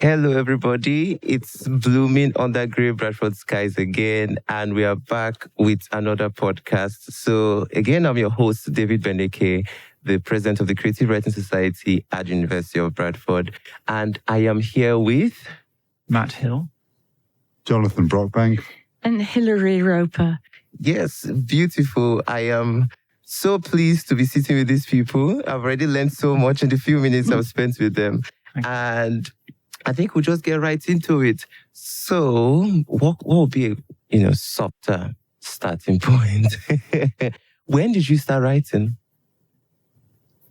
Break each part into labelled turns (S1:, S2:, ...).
S1: Hello, everybody. It's blooming Under Grey Bradford Skies again, and we are back with another podcast. So, again, I'm your host, David Beneke, the president of the Creative Writing Society at the University of Bradford, and I am here with
S2: Matt Hill,
S3: Jonathan Brockbank,
S4: and Hilary Roper.
S1: Yes, beautiful. I am so pleased to be sitting with these people. I've already learned so much in the few minutes I've spent with them, and I think we'll just get right into it. So, what will be a softer starting point? When did you start writing?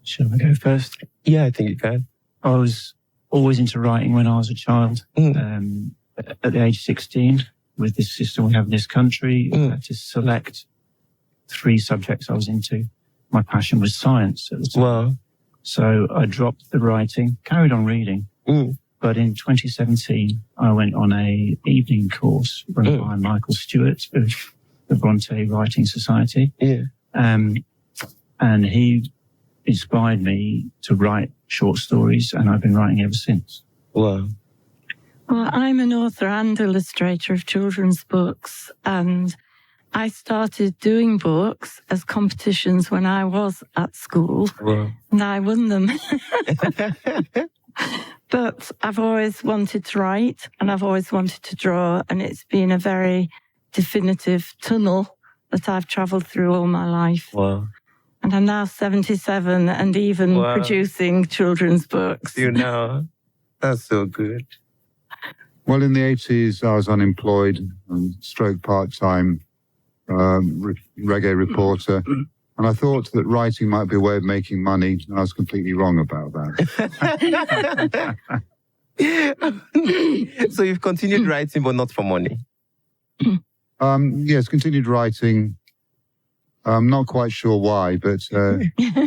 S2: Shall I go first?
S1: Yeah, I think you can.
S2: I was always into writing when I was a child. At the age of 16, with this system we have in this country, I had to select 3 subjects I was into. My passion was science at the time.
S1: Wow.
S2: So I dropped the writing, carried on reading. But in 2017, I went on a evening course run by Michael Stewart of the Bronte Writing Society.
S1: Yeah.
S2: And he inspired me to write short stories, and I've been writing ever since.
S1: Wow.
S4: Well, I'm an author and illustrator of children's books, and I started doing books as competitions when I was at school.
S1: Wow.
S4: And I won them. But I've always wanted to write, and I've always wanted to draw, and it's been a very definitive tunnel that I've travelled through all my life.
S1: Wow.
S4: And I'm now 77 and even producing children's books.
S1: You know, that's so good.
S3: Well, in the 80s, I was unemployed, stroke part-time reggae reporter. And I thought that writing might be a way of making money, and I was completely wrong about that.
S1: So you've continued writing, but not for money?
S3: Yes, continued writing. I'm not quite sure why, but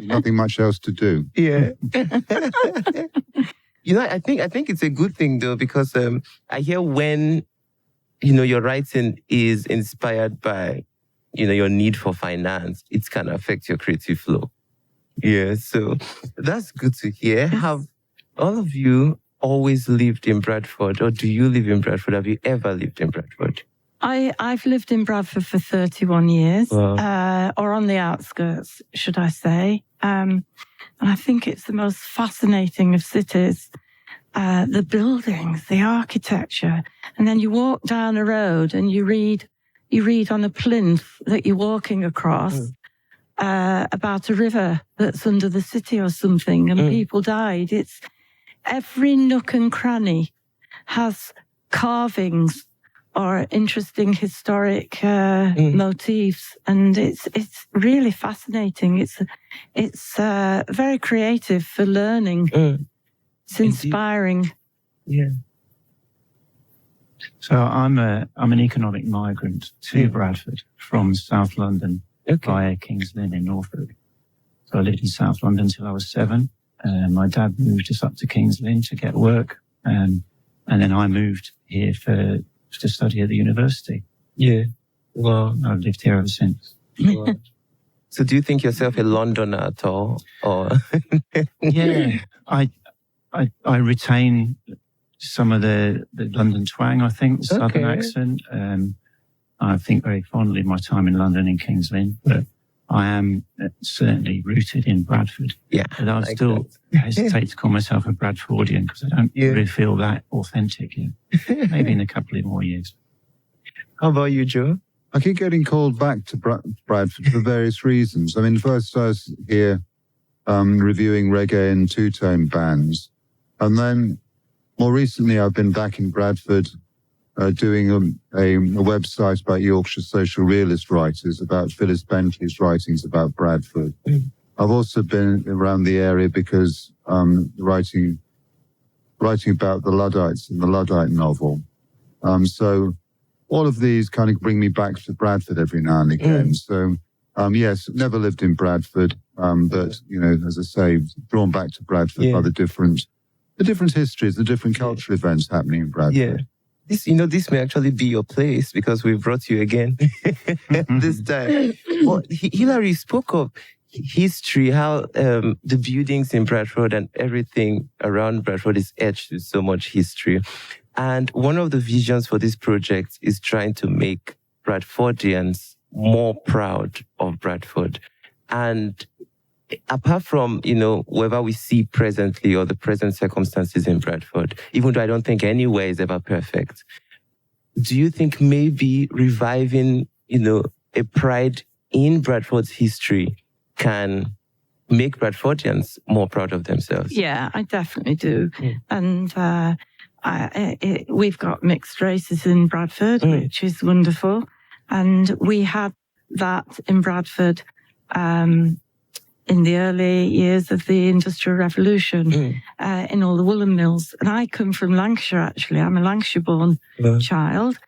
S3: nothing much else to do.
S1: Yeah. I think it's a good thing, though, because I hear when, your writing is inspired by your need for finance, it can affect your creative flow. Yeah, so that's good to hear. Have all of you always lived in Bradford, or do you live in Bradford? Have you ever lived in Bradford?
S4: I've lived in Bradford for 31 years, or on the outskirts, should I say. And I think it's the most fascinating of cities. The buildings, the architecture. And then you walk down a road and you read on a plinth that you're walking across about a river that's under the city or something, and people died. It's every nook and cranny has carvings or interesting historic motifs, and it's really fascinating. It's very creative for learning. It's inspiring.
S1: Yeah.
S2: So I'm an economic migrant to Bradford from South London via Kings Lynn in Norfolk. So I lived in South London until I was 7. My dad moved us up to Kings Lynn to get work, and then I moved here to study at the university.
S1: Yeah. Wow.
S2: I've lived here ever since.
S1: Wow. So do you think yourself a Londoner at all? Or
S2: Yeah, I retain some of the London twang, I think, the southern accent. I think very fondly of my time in London in Kings Lynn, but I am certainly rooted in Bradford.
S1: Yeah.
S2: But I still hesitate to call myself a Bradfordian because I don't really feel that authentic yet. Maybe in a couple of more years.
S1: How about you, Joe?
S3: I keep getting called back to Bradford for various reasons. I mean, first I was here reviewing reggae and two-tone bands. And then more recently, I've been back in Bradford doing a website about Yorkshire social realist writers, about Phyllis Bentley's writings about Bradford. I've also been around the area because writing about the Luddites in the Luddite novel. So all of these kind of bring me back to Bradford every now and again. So yes, never lived in Bradford, but as I say, drawn back to Bradford by the different histories, the different cultural events happening in Bradford.
S1: Yeah. This may actually be your place because we've brought you again this time. Well, Hilary spoke of history, how the buildings in Bradford and everything around Bradford is etched with so much history. And one of the visions for this project is trying to make Bradfordians more proud of Bradford. And apart from, whether we see presently or the present circumstances in Bradford, even though I don't think anywhere is ever perfect, do you think maybe reviving, a pride in Bradford's history can make Bradfordians more proud of themselves?
S4: Yeah, I definitely do. And we've got mixed races in Bradford, which is wonderful. And we had that in Bradford in the early years of the Industrial Revolution, in all the woolen mills. And I come from Lancashire, actually. I'm a Lancashire-born child.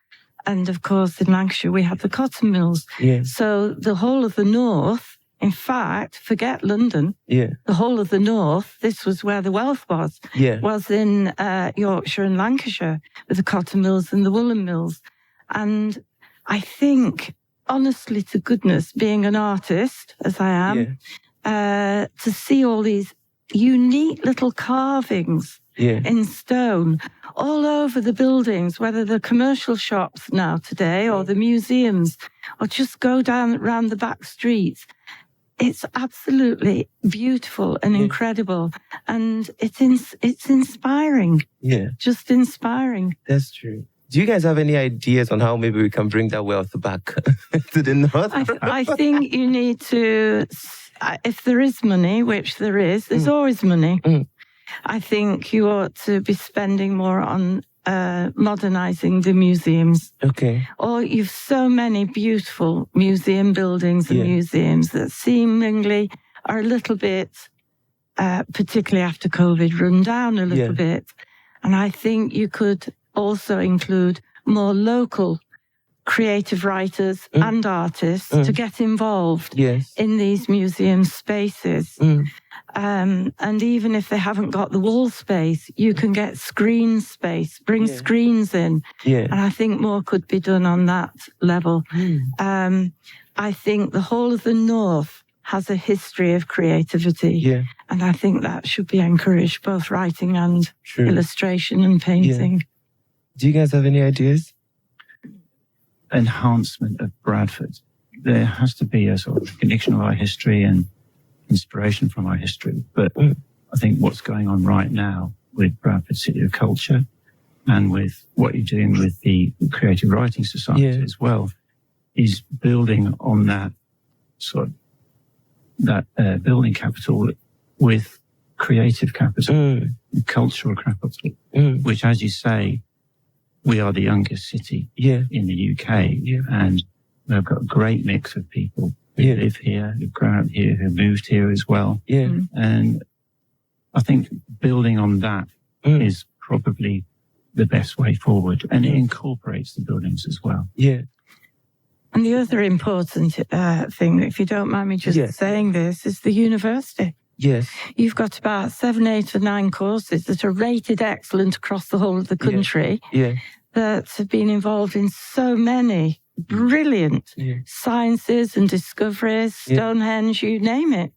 S4: And of course, in Lancashire, we had the cotton mills.
S1: Yeah.
S4: So the whole of the north, in fact, forget London.
S1: Yeah.
S4: The whole of the north, this was where the wealth was.
S1: Yeah.
S4: Was in Yorkshire and Lancashire with the cotton mills and the woolen mills. And I think, honestly to goodness, being an artist, as I am, to see all these unique little carvings in stone all over the buildings, whether the commercial shops now today or the museums, or just go down around the back streets. It's absolutely beautiful and incredible. And it's inspiring.
S1: Yeah.
S4: Just inspiring.
S1: That's true. Do you guys have any ideas on how maybe we can bring that wealth back to the north?
S4: I think you need to, if there is money, which there is, there's always money. I think you ought to be spending more on modernizing the museums.
S1: Okay.
S4: Or you've so many beautiful museum buildings and museums that seemingly are a little bit, particularly after COVID, run down a little bit. And I think you could also include more local creative writers and artists to get involved in these museum spaces. And even if they haven't got the wall space, you can get screen space, bring screens in. And I think more could be done on that level. I think the whole of the north has a history of creativity. And I think that should be encouraged, both writing and illustration and painting.
S1: Do you guys have any ideas?
S2: Enhancement of Bradford. There has to be a sort of recognition of our history and inspiration from our history. But I think what's going on right now with Bradford City of Culture and with what you're doing with the Creative Writing Society as well is building on that sort of that building capital with creative capital, cultural capital, which, as you say, we are the youngest city in the UK, and we've got a great mix of people who live here, who've grown up here, who moved here as well. And I think building on that is probably the best way forward, and it incorporates the buildings as well.
S4: And the other important thing, if you don't mind me just saying this, is the university. You've got about 7, 8 or 9 courses that are rated excellent across the whole of the country that have been involved in so many brilliant sciences and discoveries, Stonehenge, you name it.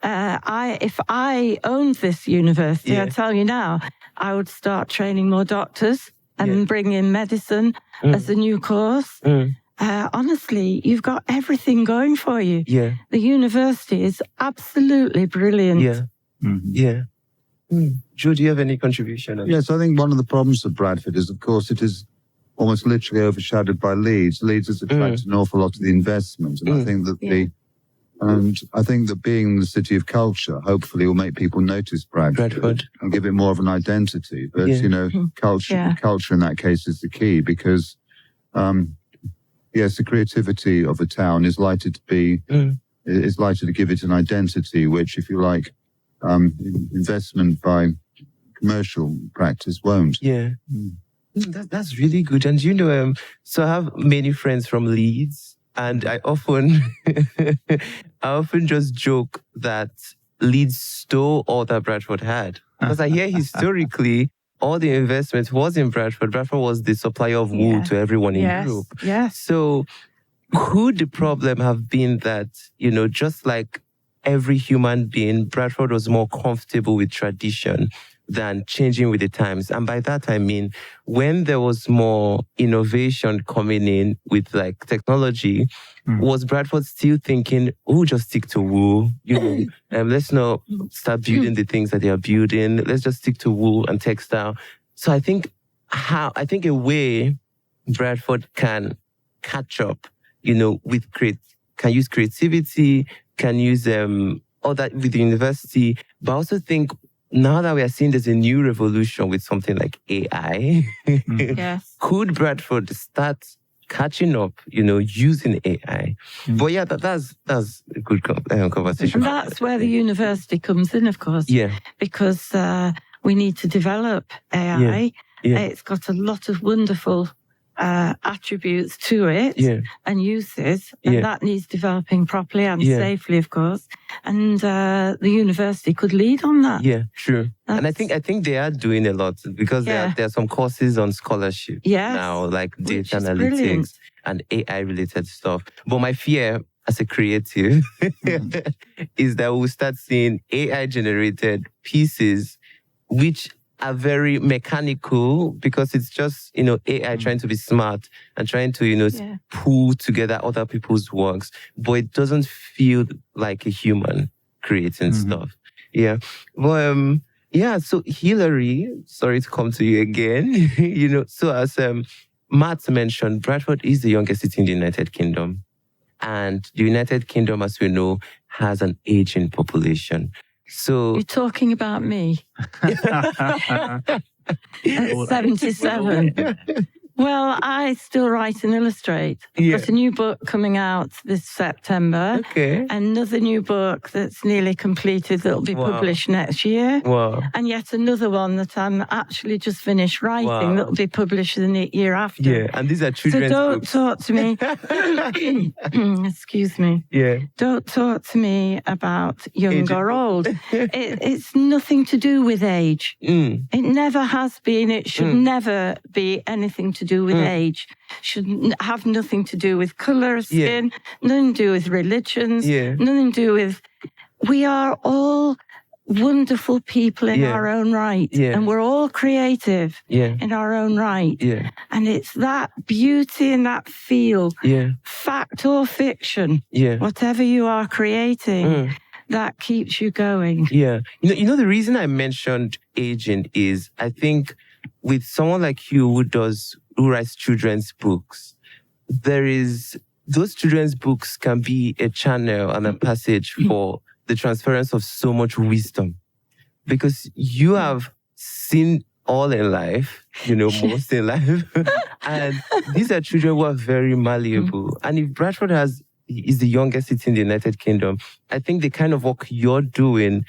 S4: If I owned this university, I tell you now, I would start training more doctors and bring in medicine as a new course. Honestly, you've got everything going for you. The university is absolutely brilliant.
S1: Joe, do you have any contribution?
S3: Yes, I think one of the problems of Bradford is, of course, it is almost literally overshadowed by Leeds. Leeds has attracted an awful lot of the investment, and I think that I think that being the city of culture, hopefully, will make people notice Bradford and give it more of an identity. But culture in that case is the key, because the creativity of a town is likely to give it an identity, which, if you like, investment by commercial practice won't.
S1: That's really good. And so I have many friends from Leeds, and I often just joke that Leeds stole all that Bradford had, because I hear historically all the investment was in Bradford. Bradford was the supplier of wool to everyone in Europe. So could the problem have been that, just like every human being, Bradford was more comfortable with tradition than changing with the times. And by that, I mean, when there was more innovation coming in with like technology, was Bradford still thinking, oh, just stick to wool, let's not start building the things that they are building. Let's just stick to wool and textile. So I think a way Bradford can catch up, with can use creativity, can use all that with the university, but I also think now that we are seeing there's a new revolution with something like AI,
S4: yes,
S1: could Bradford start catching up, using AI? But yeah, that's a good conversation.
S4: And that's where the university comes in, of course.
S1: Yeah.
S4: Because we need to develop AI.
S1: Yeah.
S4: It's got a lot of wonderful attributes to it and uses, and that needs developing properly and safely, of course. And the university could lead on that.
S1: Yeah, true. And I think they are doing a lot because there are some courses on scholarship now, like data analytics and AI related stuff. But my fear as a creative is that we'll start seeing AI generated pieces which are very mechanical because it's just, AI trying to be smart and trying to, pull together other people's works, but it doesn't feel like a human creating stuff. Yeah. Well, so Hilary, sorry to come to you again, so as Matt mentioned, Bradford is the youngest city in the United Kingdom. And the United Kingdom, as we know, has an aging population. So
S4: you're talking about me. At 77. Well, I still write and illustrate. I've got a new book coming out this September.
S1: Okay.
S4: Another new book that's nearly completed that'll be published next year.
S1: Wow.
S4: And yet another one that I'm actually just finished writing that'll be published in the year after.
S1: Yeah, and these are children's books.
S4: So don't talk to me. Excuse me.
S1: Yeah.
S4: Don't talk to me about young or old. It's nothing to do with age. It never has been. It should never be anything to do with age. Should have nothing to do with colour of skin, nothing to do with religions, nothing to do with... We are all wonderful people in our own right, and we're all creative in our own right. And it's that beauty and that feel, fact or fiction, whatever you are creating, that keeps you going.
S1: Yeah. The reason I mentioned aging is I think with someone like you who writes children's books, those children's books can be a channel and a passage for the transference of so much wisdom, because you have seen all in life, most in life, and these are children who are very malleable. And if Bradford is the youngest city in the United Kingdom, I think the kind of work you're doing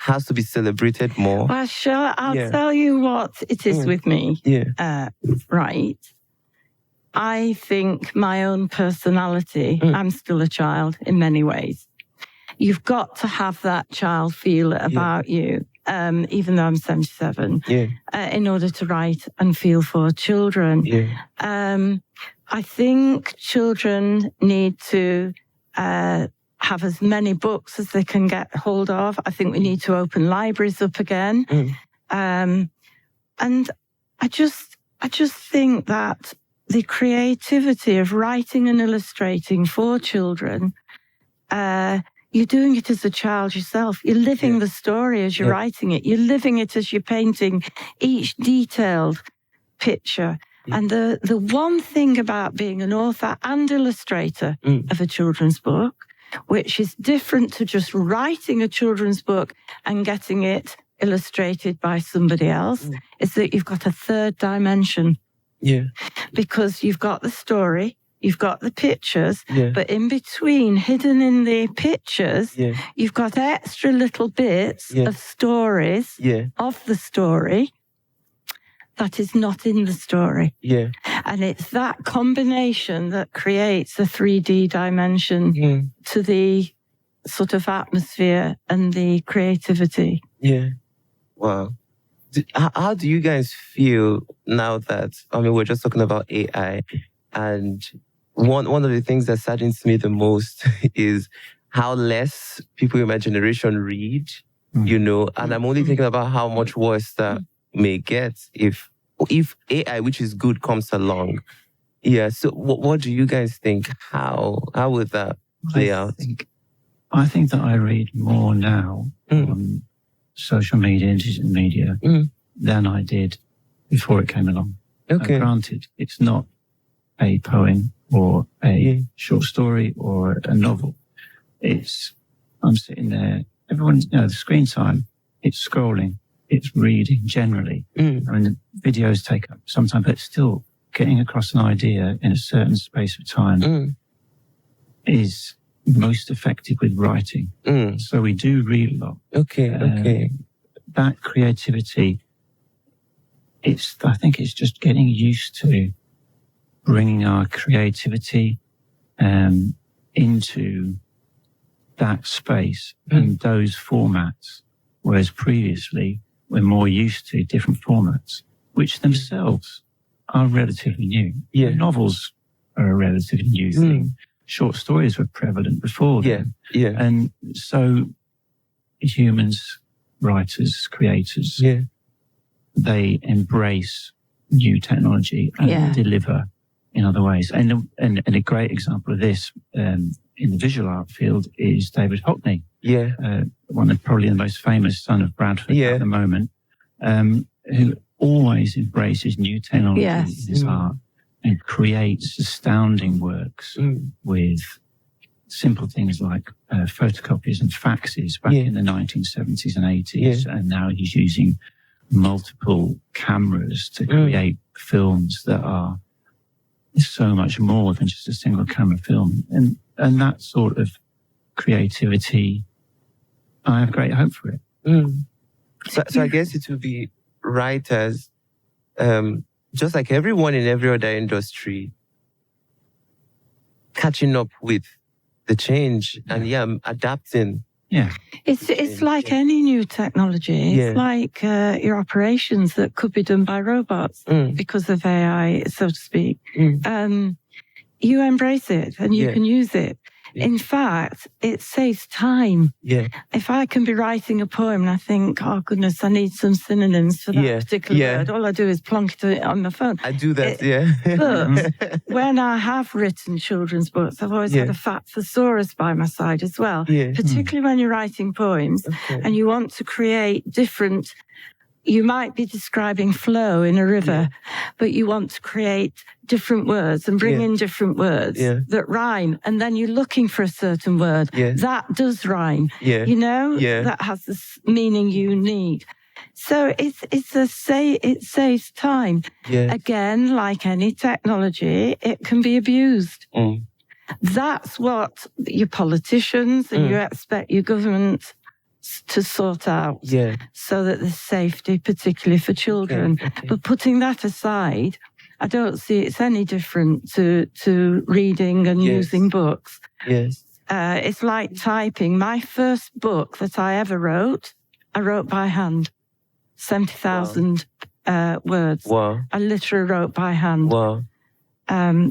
S1: has to be celebrated more.
S4: Well, sure. I'll tell you what it is with me. Right. I think my own personality, I'm still a child in many ways. You've got to have that child feel about you, even though I'm 77, in order to write and feel for children. I think children need to have as many books as they can get hold of. I think we need to open libraries up again. And I just think that the creativity of writing and illustrating for children, you're doing it as a child yourself. You're living the story as you're writing it. You're living it as you're painting each detailed picture. And the one thing about being an author and illustrator of a children's book, which is different to just writing a children's book and getting it illustrated by somebody else, is that you've got a third dimension. Because you've got the story, you've got the pictures, but in between, hidden in the pictures, you've got extra little bits of stories of the story that is not in the story. And it's that combination that creates a 3D dimension to the sort of atmosphere and the creativity.
S1: Wow. How do you guys feel now that, we're just talking about AI, and one of the things that saddens me the most is how less people in my generation read, and I'm only thinking about how much worse that may get if AI, which is good, comes along. Yeah. So what do you guys think? How would that play out?
S2: I think that I read more now on social media and digital media than I did before it came along.
S1: Okay.
S2: Granted, it's not a poem or a short story or a novel. I'm sitting there, everyone, the screen time, it's scrolling, it's reading generally. I mean, the videos take up some time, but still getting across an idea in a certain space of time is most effective with writing. So we do read a lot.
S1: Okay.
S2: That creativity, I think it's just getting used to bringing our creativity into that space and those formats, whereas previously we're more used to different formats, which themselves are relatively new.
S1: Yeah.
S2: Novels are a relatively new thing. Short stories were prevalent before then.
S1: Yeah.
S2: And so humans, writers, creators, they embrace new technology and deliver in other ways. And a great example of this in the visual art field is David Hockney.
S1: Yeah.
S2: One of probably the most famous son of Bradford at the moment, who always embraces new technology in his art and creates astounding works with simple things like photocopies and faxes back in the 1970s and 80s. And now he's using multiple cameras to create films that are so much more than just a single camera film. And that sort of creativity, I have great hope for it.
S1: So I guess it would be writers, just like everyone in every other industry, catching up with the change and adapting.
S2: Yeah.
S4: It's like any new technology. It's like your operations that could be done by robots because of AI, so to speak. You embrace it and you can use it. In fact, it saves time.
S1: Yeah.
S4: If I can be writing a poem and I think, oh goodness, I need some synonyms for that particular word, all I do is plonk it on my phone.
S1: I do that,
S4: But when I have written children's books, I've always had a fat thesaurus by my side as well. Yeah. Particularly when you're writing poems and you want to create different. You might be describing flow in a river, but you want to create different words and bring in different words that rhyme. And then you're looking for a certain word that does rhyme, that has the meaning you need. So it saves time. Again, like any technology, it can be abused. That's what your politicians and you expect your government to sort out so that there's safety, particularly for children. But putting that aside, I don't see it's any different to reading and using books. It's like typing. My first book that I ever wrote, I wrote by hand, 70,000 words.
S1: Wow.
S4: I literally wrote by hand.
S1: Wow.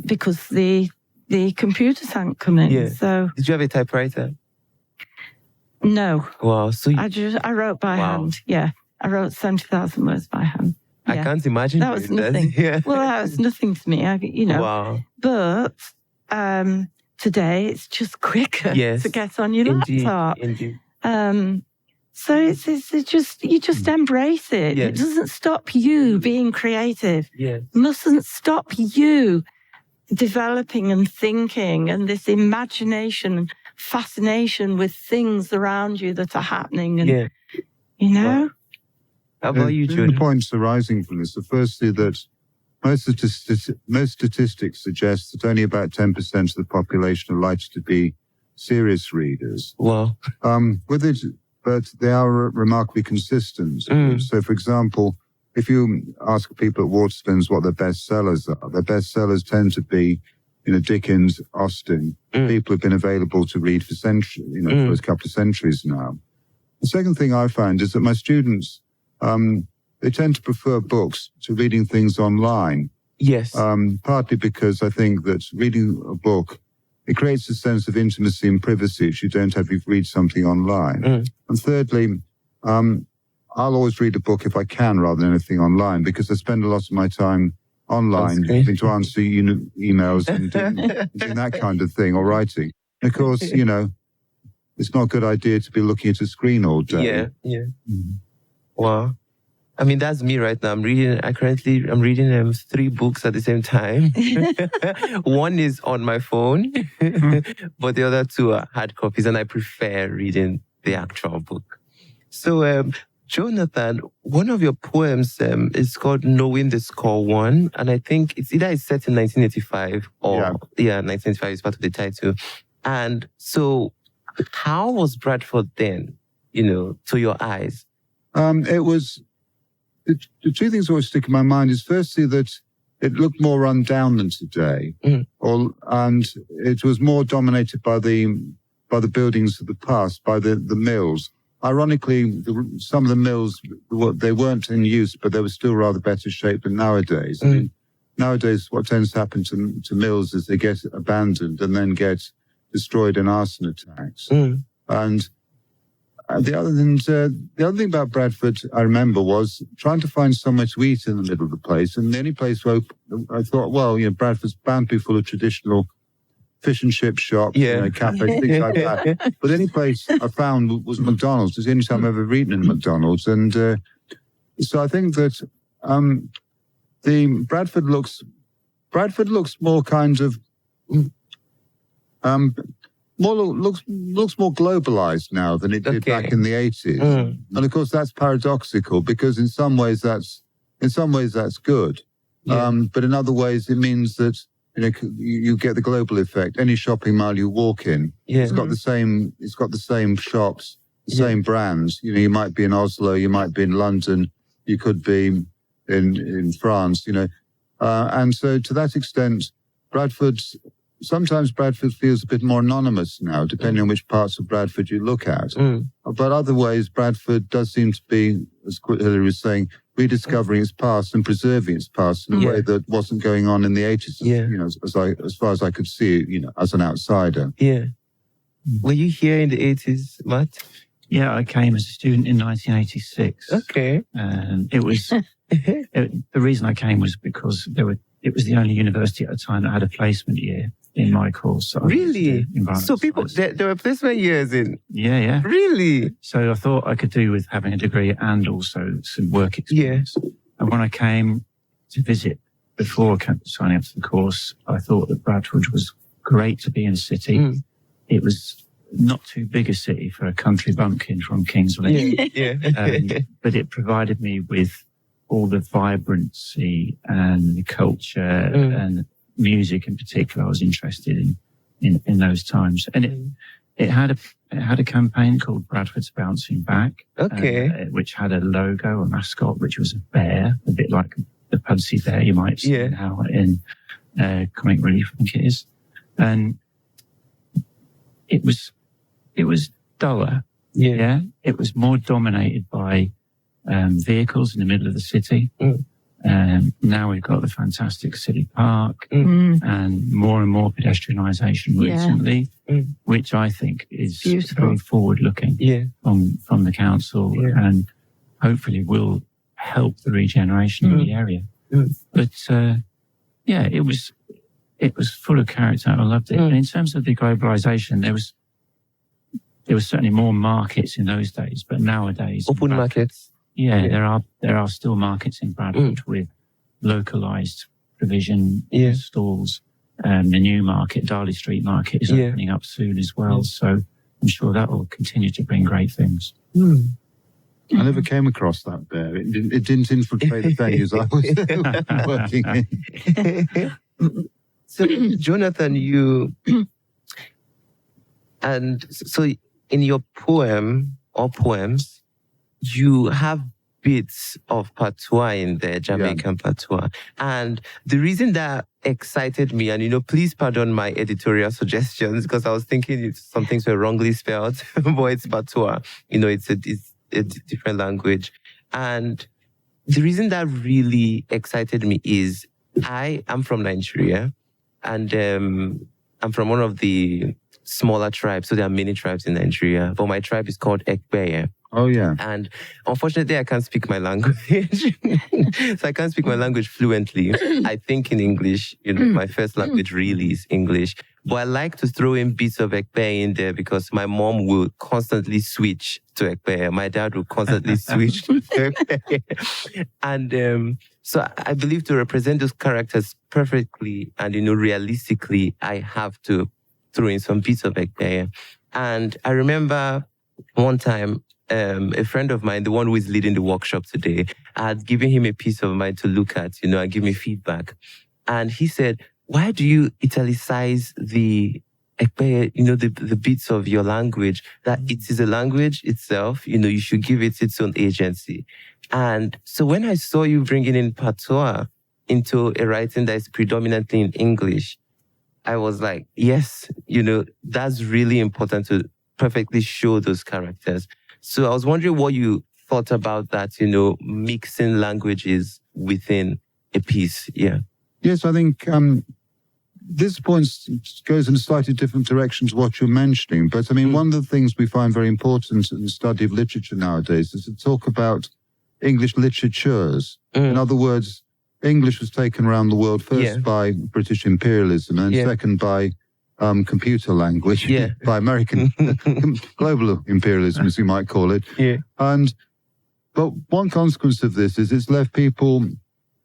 S4: Because the computers hadn't come in. So
S1: did you have a typewriter?
S4: No.
S1: Wow. So
S4: I wrote by hand. Yeah. I wrote 70,000 words by hand. Yeah.
S1: I can't imagine
S4: that was nothing. Well, that was nothing to me.
S1: Wow.
S4: But today it's just quicker to get on your laptop.
S1: Indeed.
S4: So it's just you just embrace it. It doesn't stop you being creative. It mustn't stop you developing and thinking and this imagination and fascination with things around you that are happening. And,
S1: Wow. How about you, Jude?
S3: The points arising from this are firstly that most statistics suggest that only about 10% of the population are likely to be serious readers.
S1: Wow.
S3: But they are remarkably consistent. So, for example, if you ask people at Waterstones what their bestsellers are, their bestsellers tend to be, Dickens, Austen, people who've been available to read for centuries, for a couple of centuries now. The second thing I find is that my students, they tend to prefer books to reading things online.
S1: Yes.
S3: Partly because I think that reading a book it creates a sense of intimacy and privacy which you don't have if you read something online. And thirdly, I'll always read a book if I can rather than anything online, because I spend a lot of my time online having to answer emails and doing that kind of thing, or writing. And of course, it's not a good idea to be looking at a screen all day.
S1: Yeah. Wow. I mean, that's me right now. I'm reading 3 books at the same time. One is on my phone, but the other 2 are hard copies, and I prefer reading the actual book. So, Jonathan, one of your poems is called Knowing the Score One, and I think it's set in 1985 or 1985 is part of the title. And so, how was Bradford then, to your eyes?
S3: It was, the 2 things always stick in my mind is firstly that it looked more run down than today, and it was more dominated by the buildings of the past, by the mills. Ironically, some of the mills, they weren't in use, but they were still rather better shape than nowadays. I mean, nowadays, what tends to happen to mills is they get abandoned and then get destroyed in arson attacks. And the other thing about Bradford I remember was trying to find somewhere to eat in the middle of the place. And the only place where I thought, Bradford's bound to be full of traditional fish and chip shops, cafes, things like that. But the only place I found was McDonald's. It's the only time I've ever eaten in McDonald's. And so I think that Bradford looks more kind of looks more globalized now than it did back in the 80s. And of course that's paradoxical, because in some ways that's good. But in other ways it means that you get the global effect. Any shopping mall you walk in, it's got the same shops, the same brands. You might be in Oslo, you might be in London, you could be in France, and so to that extent, sometimes Bradford feels a bit more anonymous now, depending on which parts of Bradford you look at. But other ways, Bradford does seem to be, as Hilary was saying, rediscovering its past and preserving its past in a way that wasn't going on in the 80s, as far as I could see, as an outsider.
S1: Yeah. Were you here in the 80s, Matt?
S2: Yeah, I came as a student in 1986.
S1: Okay.
S2: And it was, the reason I came was because it was the only university at the time that had a placement year in my course. So
S1: really? So there were placement years in?
S2: Yeah.
S1: Really?
S2: So I thought I could do with having a degree and also some work experience. Yeah. And when I came to visit before signing up to the course, I thought that Bradford was great to be in the city. It was not too big a city for a country bumpkin from Kings Lynn. But it provided me with all the vibrancy and the culture and music in particular I was interested in those times. And it had a campaign called Bradford's Bouncing Back, which had a logo, a mascot, which was a bear, a bit like the Pudsey Bear you might see now in Comic Relief, I think it is. And it was duller. Yeah. It was more dominated by vehicles in the middle of the city. Now we've got the fantastic city park and more pedestrianisation recently, which I think is very forward-looking from the council and hopefully will help the regeneration of the area. But it was full of character. I loved it. And in terms of the globalisation, there was certainly more markets in those days, but nowadays
S1: open markets.
S2: Yeah, there are still markets in Bradford with localised provision stalls. The new market, Darley Street Market, is opening up soon as well. So I'm sure that will continue to bring great things.
S3: I never came across that bear. It didn't infiltrate the venues I was working in.
S1: So, Jonathan, so in your poem or poems, you have bits of patois in there, Jamaican patois. And the reason that excited me, and please pardon my editorial suggestions, because I was thinking some things were wrongly spelled, but it's patois. It's a different language. And the reason that really excited me is I am from Nigeria, and I'm from one of the smaller tribes. So there are many tribes in Nigeria. But my tribe is called Ekpeye.
S3: Oh, yeah.
S1: And unfortunately, I can't speak my language. So I can't speak my language fluently. I think in English. My first language really is English. But I like to throw in bits of Ekpeye in there because my mom will constantly switch to Ekpeye. My dad will constantly switch to Ekpeye. And so I believe to represent those characters perfectly and, realistically, I have to throw in some bits of Ekpeye. And I remember one time, a friend of mine, the one who is leading the workshop today, I had given him a piece of mine to look at, and give me feedback. And he said, why do you italicize the bits of your language? That it is a language itself, you should give it its own agency. And so when I saw you bringing in patois into a writing that is predominantly in English, I was like, yes, that's really important to perfectly show those characters. So I was wondering what you thought about that, mixing languages within a piece. Yeah.
S3: Yes, I think this point goes in a slightly different direction to what you're mentioning. But I mean, one of the things we find very important in the study of literature nowadays is to talk about English literatures. In other words, English was taken around the world first by British imperialism and second by computer language, by American global imperialism, as you might call it.
S1: Yeah.
S3: But one consequence of this is it's left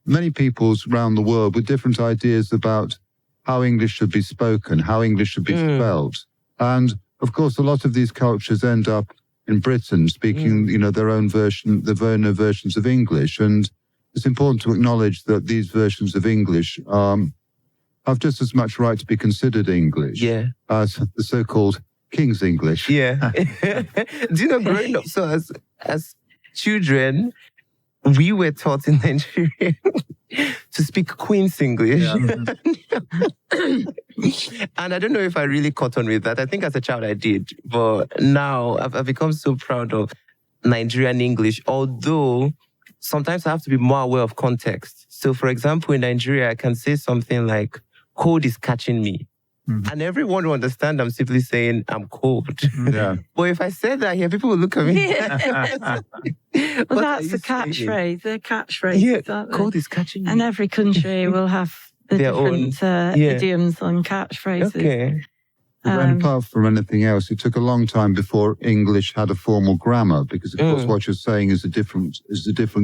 S3: many peoples around the world with different ideas about how English should be spoken, how English should be spelled. And of course, a lot of these cultures end up in Britain speaking, their own versions of English. And it's important to acknowledge that these versions of English have just as much right to be considered English as the so-called King's English.
S1: Yeah. Do you know, growing up, so as children, we were taught in Nigeria to speak Queen's English. Yeah. And I don't know if I really caught on with that. I think as a child I did. But now I've become so proud of Nigerian English, although sometimes I have to be more aware of context. So, for example, in Nigeria, I can say something like, cold is catching me. And everyone will understand I'm simply saying I'm cold.
S3: Yeah.
S1: But if I said that here, people will look at me.
S4: Well, that's the catchphrase. They're catchphrases, aren't they?
S1: Cold is catching me.
S4: And every country will have the
S1: their
S4: different
S1: own
S4: idioms and catchphrases.
S1: Okay.
S3: And apart from anything else, it took a long time before English had a formal grammar, because of course what you're saying is a different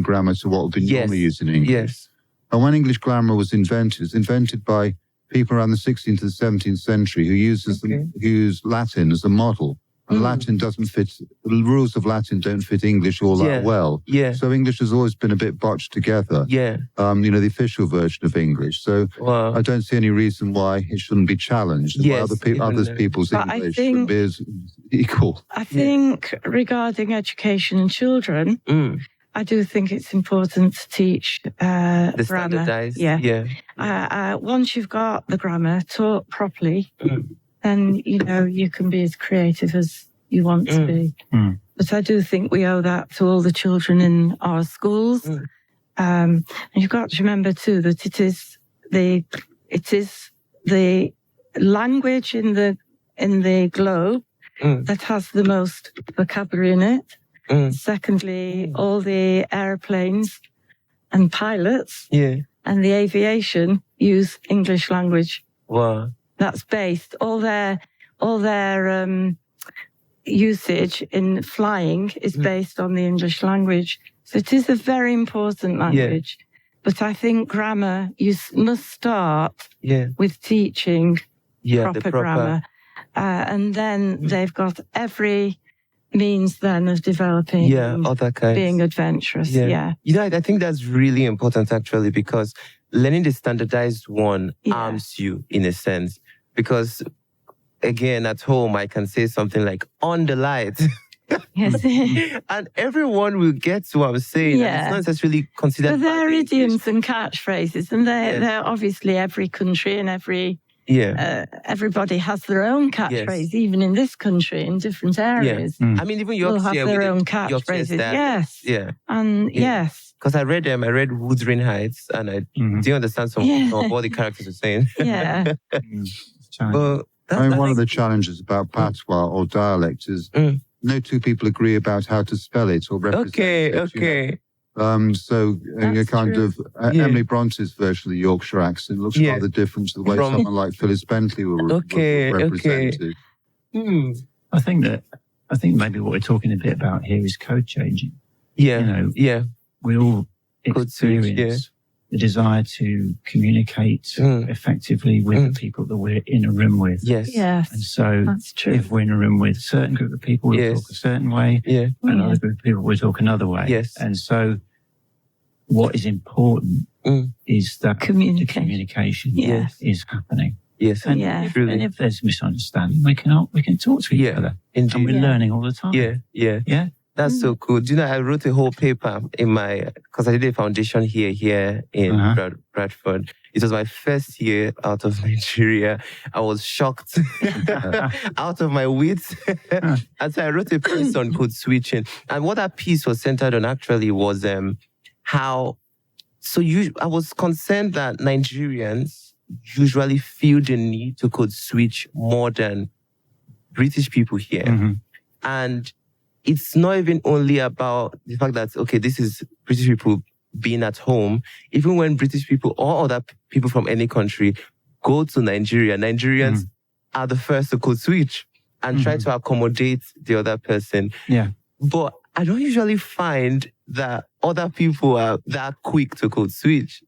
S3: grammar to what would be normally used in English.
S1: Yes.
S3: And when English grammar was invented, it's invented by people around the 16th to the 17th century who used Latin as a model. And Latin doesn't fit, the rules of Latin don't fit English all that well.
S1: Yeah.
S3: So English has always been a bit botched together.
S1: Yeah.
S3: The official version of English. So I don't see any reason why it shouldn't be challenged. And why other people's English should be as equal.
S4: I think regarding education and children, I do think it's important to teach
S1: the
S4: grammar.
S1: Standardized.
S4: Yeah. Once you've got the grammar taught properly, then, you can be as creative as you want to be. But I do think we owe that to all the children in our schools. And you've got to remember too that it is the language in the globe that has the most vocabulary in it. Secondly, all the airplanes and pilots and the aviation use English language.
S1: Wow.
S4: That's based all their usage in flying is based on the English language. So it is a very important language. But I think grammar, you must start with teaching proper grammar. And then they've got every means then of developing
S1: other kinds.
S4: Being adventurous. Yeah.
S1: I think that's really important actually, because learning the standardized one arms you in a sense. Because again, at home, I can say something like on the light.
S4: Yes.
S1: And everyone will get what I'm saying.
S4: Yeah.
S1: And it's not necessarily considered.
S4: But they're idioms and catchphrases, and they're obviously every country and everybody has their own catchphrase, even in this country, in different areas.
S1: I mean, even
S4: Yorkshire will have their own
S1: catchphrases.
S4: Yes.
S1: Yeah.
S4: And yes.
S1: Because I read Wuthering Heights, and I didn't understand some of what the characters were saying.
S4: Yeah.
S2: challenging.
S3: One of the challenges about patois or dialect is no two people agree about how to spell it or represent it.
S1: Okay.
S3: You're kind
S4: true.
S3: of Emily Bronte's version of the Yorkshire accent looks rather different to the way someone like Phyllis Bentley will represent it.
S2: I think maybe what we're talking a bit about here is code changing.
S1: Yeah.
S2: We all experience the desire to communicate effectively with the people that we're in a room with.
S1: Yes.
S2: And so
S4: That's true.
S2: if we're in a room with a certain group of people, we'll talk a certain way. And another group of people will talk another way.
S1: Yes.
S2: And so what is important is that communication is happening.
S1: Yes.
S2: And if there's misunderstanding, we can talk to each other.
S1: Indeed.
S2: And we're learning all the time.
S1: Yeah. That's so cool. Do you know, I wrote a whole paper because I did a foundation here in Bradford. It was my first year out of Nigeria. I was shocked out of my wits. And so I wrote a piece on code switching. And what that piece was centered on actually was I was concerned that Nigerians usually feel the need to code switch more than British people here. And it's not even only about the fact that, this is British people being at home. Even when British people or other people from any country go to Nigeria, Nigerians are the first to code switch and try to accommodate the other person.
S2: Yeah.
S1: But I don't usually find that other people are that quick to code switch.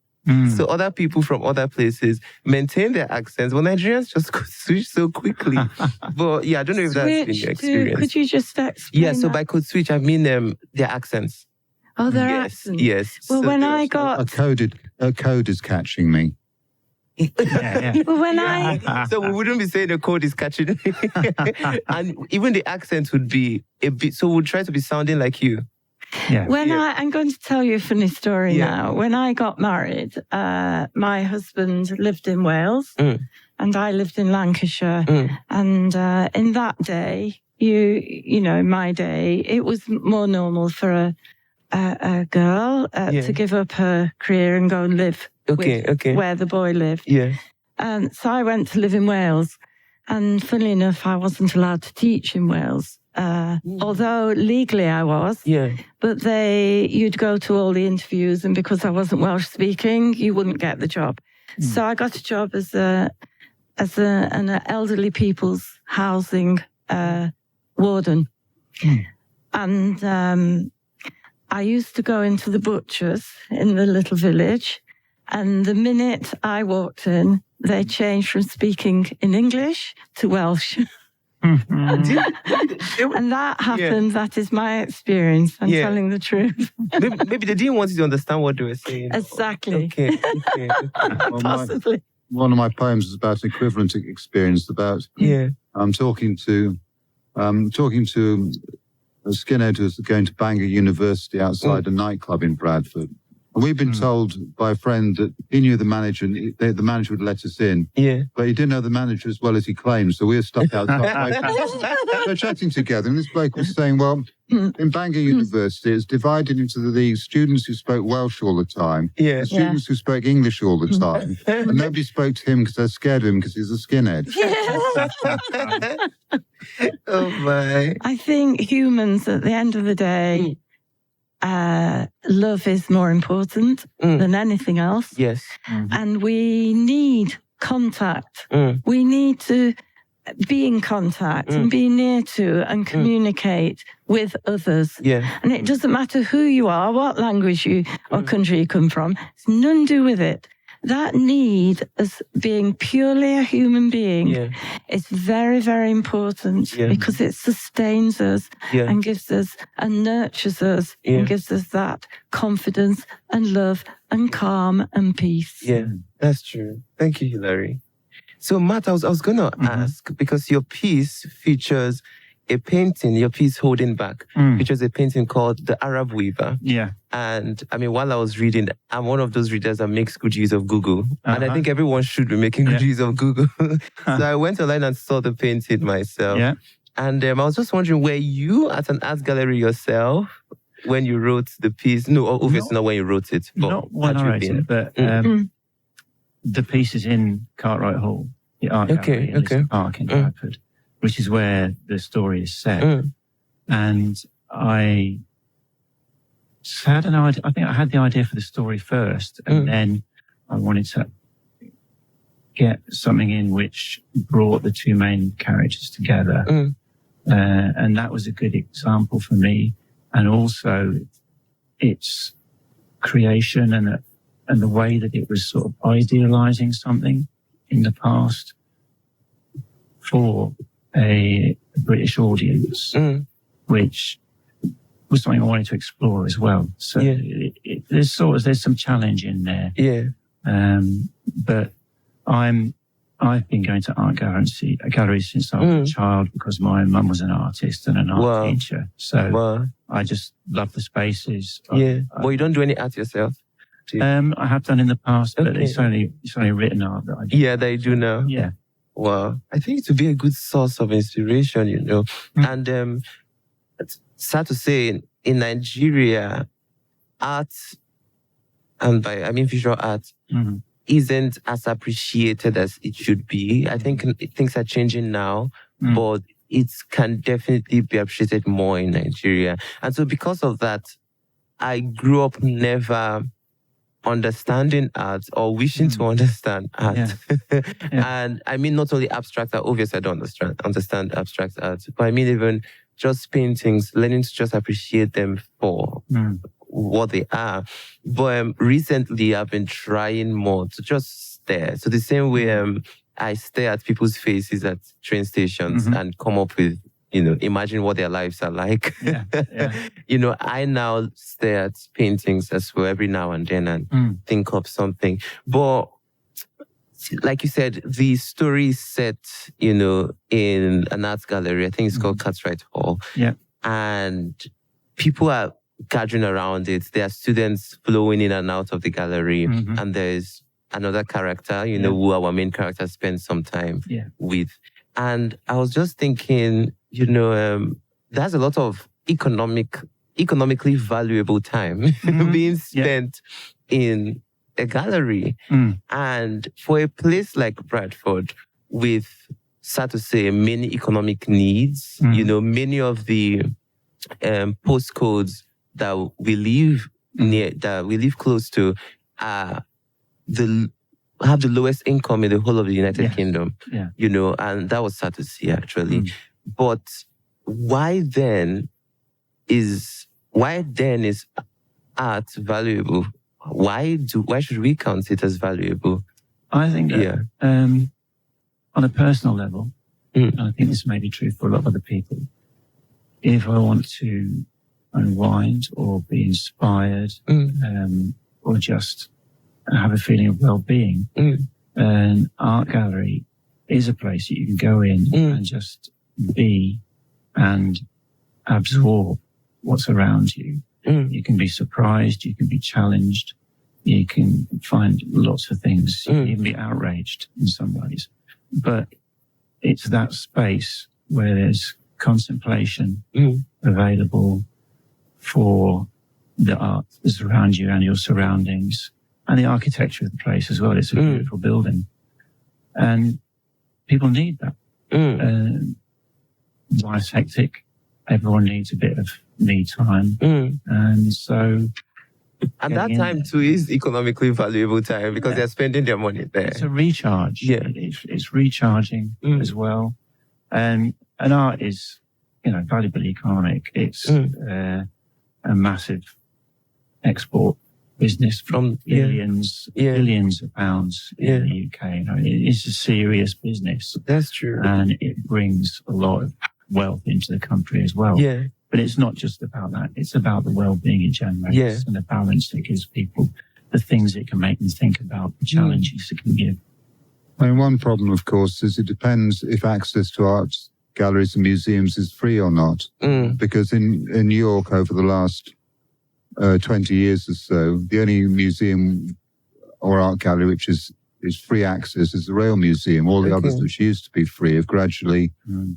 S1: So other people from other places maintain their accents, but Nigerians just code switch so quickly. But I don't know if that's been your experience.
S4: Could you just explain?
S1: Yeah, so by code switch, I mean their accents.
S4: Oh, their accents.
S1: Yes.
S4: Well,
S1: so
S4: when I got
S3: a code is catching me.
S4: Well,
S1: so we wouldn't be saying the code is catching me. And even the accent would be a bit, so we'll try to be sounding like you.
S4: I'm going to tell you a funny story now. When I got married, my husband lived in Wales and I lived in Lancashire. And in that day, my day, it was more normal for a girl to give up her career and go and live where the boy lived. So I went to live in Wales. And funnily enough, I wasn't allowed to teach in Wales. Although legally I was, but you'd go to all the interviews, and because I wasn't Welsh speaking, you wouldn't get the job. So I got a job as an elderly people's housing warden, and I used to go into the butchers in the little village, and the minute I walked in, they changed from speaking in English to Welsh. And that happened. That is my experience. I'm telling the truth.
S1: Maybe they didn't want you to understand what they were saying.
S4: Exactly.
S1: Okay.
S4: Possibly.
S3: One of my poems is about an equivalent experience. About I'm talking to a skinhead who's going to Bangor University outside a nightclub in Bradford. And we've been told by a friend that he knew the manager and the manager would let us in. But he didn't know the manager as well as he claimed. So we were stuck outside. We're chatting together. And this bloke was saying, well, in Bangor University, it's divided into the students who spoke Welsh all the time, the students who spoke English all the time. And nobody spoke to him because they're scared of him because he's a skinhead.
S1: Oh, my.
S4: I think humans, at the end of the day, love is more important than anything else.
S1: Yes.
S4: And we need contact. We need to be in contact and be near to and communicate with others. And it doesn't matter who you are, what language or country you come from. It's nothing to do with it. That need as being purely a human being is very, very important because it sustains us and gives us and nurtures us and gives us that confidence and love and calm and peace.
S1: Yeah, that's true. Thank you, Hilary. So, Matt, I was going to ask, because your piece features a painting, your piece Holding Back, features a painting called The Arab Weaver. And I mean, while I was reading, I'm one of those readers that makes good use of Google. And I think everyone should be making good use of Google. So I went online and saw the painting myself. And I was just wondering, were you at an art gallery yourself when you wrote the piece? No, obviously not when you wrote it. But
S2: not when I wrote it, but the piece is in Cartwright Hall. the art gallery in Lisbon Park in Bradford, which is where the story is set. And I had an idea. I think I had the idea for the story first, and then I wanted to get something in which brought the two main characters together. And that was a good example for me. And also its creation and the way that it was sort of idealizing something in the past for a British audience, which was something I wanted to explore as well. So there's some challenge in there. But I've been going to art galleries since I was a child because my mum was an artist and an art teacher. So I just love the spaces.
S1: Well, you don't do any art yourself?
S2: I have done in the past, but it's only written art that I do.
S1: Yeah, they do now.
S2: Yeah.
S1: Well, I think it would be a good source of inspiration, you know. And it's sad to say, in Nigeria, art, and I mean visual art, isn't as appreciated as it should be. I think things are changing now, but it can definitely be appreciated more in Nigeria. And so because of that, I grew up never understanding art or wishing to understand art. And I mean, not only abstract art, obviously I don't understand abstract art, but I mean even just paintings, learning to just appreciate them for what they are. But recently I've been trying more to just stare. So the same way I stare at people's faces at train stations and come up with, you know, imagine what their lives are like. You know, I now stare at paintings as well every now and then and think of something. But like you said, the story is set, you know, in an art gallery. I think it's called Cartwright Hall. And people are gathering around it. There are students flowing in and out of the gallery. And there's another character, you know, who our main character spends some time with. And I was just thinking, you know, there's a lot of economically valuable time being spent in a gallery. And for a place like Bradford, with, sad to say, many economic needs, you know, many of the postcodes that we live near, that we live close to, have the lowest income in the whole of the United Kingdom. You know, and that was sad to see actually. But why then is art valuable? Why should we count it as valuable?
S2: I think that, on a personal level, and I think this may be true for a lot of other people, if I want to unwind or be inspired, or just have a feeling of well-being, an art gallery is a place that you can go in and just be and absorb what's around you. You can be surprised, you can be challenged, you can find lots of things, you can even be outraged in some ways. But it's that space where there's contemplation available for the art that's around you and your surroundings and the architecture of the place as well. It's a beautiful building. And people need that. Life's hectic. Everyone needs a bit of me time. And so...
S1: And that time too is economically valuable time because they're spending their money there.
S2: It's a recharge. It's recharging as well. And art is, you know, valuable economic. It's a massive export business from billions of pounds in the UK. You know, it's a serious business.
S1: That's true.
S2: And it brings a lot of wealth into the country as well. But it's not just about that. It's about the well-being it generates and the balance it gives people, the things it can make them think about, the challenges it can give.
S3: I mean, one problem, of course, is it depends if access to art galleries and museums is free or not. Because in New York, over the last 20 years or so, the only museum or art gallery which is free access is the Rail Museum. All the others which used to be free have gradually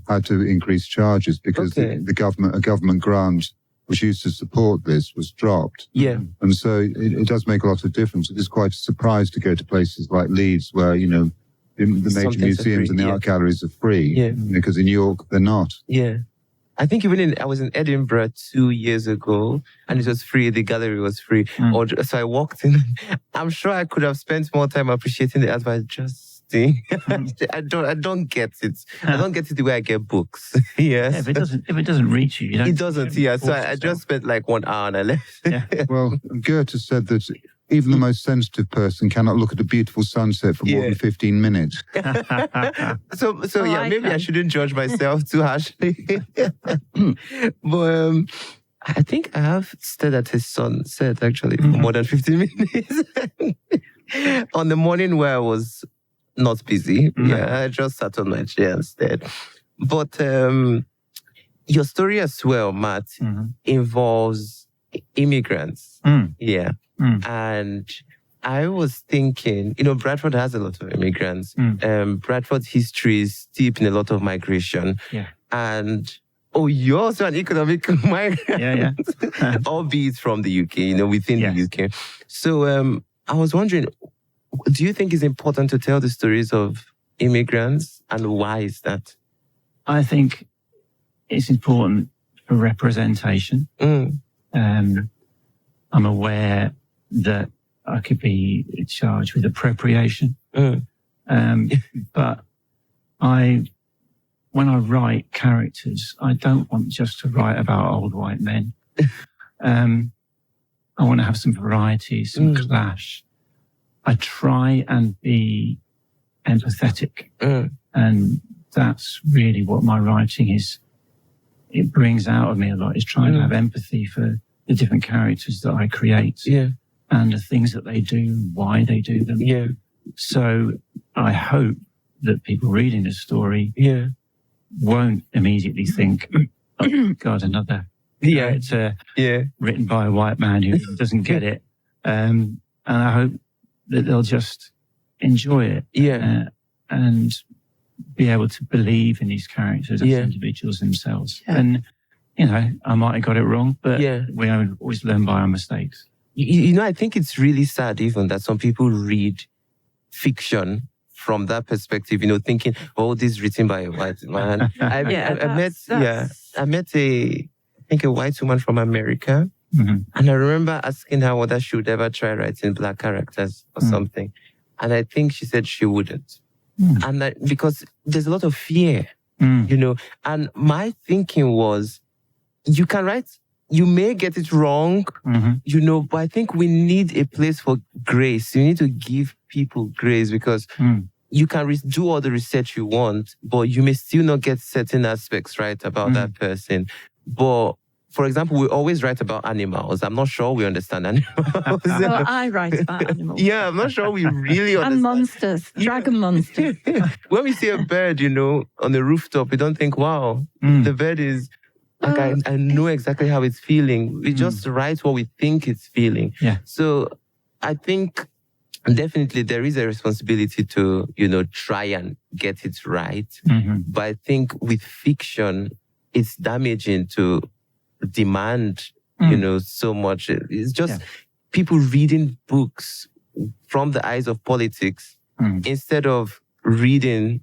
S3: had to increase charges because a government grant which used to support this was dropped. And so it does make a lot of difference. It is quite a surprise to go to places like Leeds where, you know, the major museums and the art galleries are free, because in New York they're not.
S1: Yeah. I think I was in Edinburgh 2 years ago, and it was free. The gallery was free. So I walked in. I'm sure I could have spent more time appreciating the art, but I don't get it. I don't get it the way I get books. Yes.
S2: Yeah, if it doesn't reach you,
S1: it doesn't. Yeah. So I just spent like 1 hour and I left.
S2: Yeah.
S3: Well, Goethe said that even the most sensitive person cannot look at a beautiful sunset for more than 15 minutes.
S1: So maybe I shouldn't judge myself too harshly. But I think I have stayed at his sunset actually for more than 15 minutes. On the morning where I was not busy. Yeah, I just sat on my chair instead. But your story as well, Matt, involves immigrants. Yeah. And I was thinking, Bradford has a lot of immigrants. Bradford's history is steep in a lot of migration.
S2: Yeah.
S1: And you're also an economic migrant.
S2: Yeah.
S1: Albeit from the UK, within the UK. So I was wondering, do you think it's important to tell the stories of immigrants, and why is that?
S2: I think it's important for representation. I'm aware that I could be charged with appropriation. But when I write characters, I don't want just to write about old white men. I want to have some variety, some clash. I try and be empathetic. And that's really what my writing is. It brings out of me a lot, is trying to have empathy for the different characters that I create.
S1: Yeah.
S2: And the things that they do, why they do them.
S1: Yeah.
S2: So I hope that people reading the story won't immediately think, oh, God, another character written by a white man who doesn't get it. And I hope that they'll just enjoy it and be able to believe in these characters as individuals themselves. Yeah. And, I might have got it wrong, but we always learn by our mistakes.
S1: I think it's really sad even that some people read fiction from that perspective, thinking, this is written by a white man. I met a white woman from America. And I remember asking her whether she would ever try writing black characters or something. And I think she said she wouldn't. And because there's a lot of fear, and my thinking was, you can write, you may get it wrong, but I think we need a place for grace. You need to give people grace, because you can do all the research you want, but you may still not get certain aspects right about that person. But for example, we always write about animals. I'm not sure we understand animals.
S4: Well, I write about animals.
S1: Yeah, I'm not sure we really understand.
S4: And monsters, dragon monsters.
S1: When we see a bird, on the rooftop, we don't think, wow, the bird is, like, I know exactly how it's feeling. We just write what we think it's feeling.
S2: Yeah.
S1: So I think definitely there is a responsibility to, try and get it right. But I think with fiction, it's damaging to demand, so much. It's just people reading books from the eyes of politics instead of reading,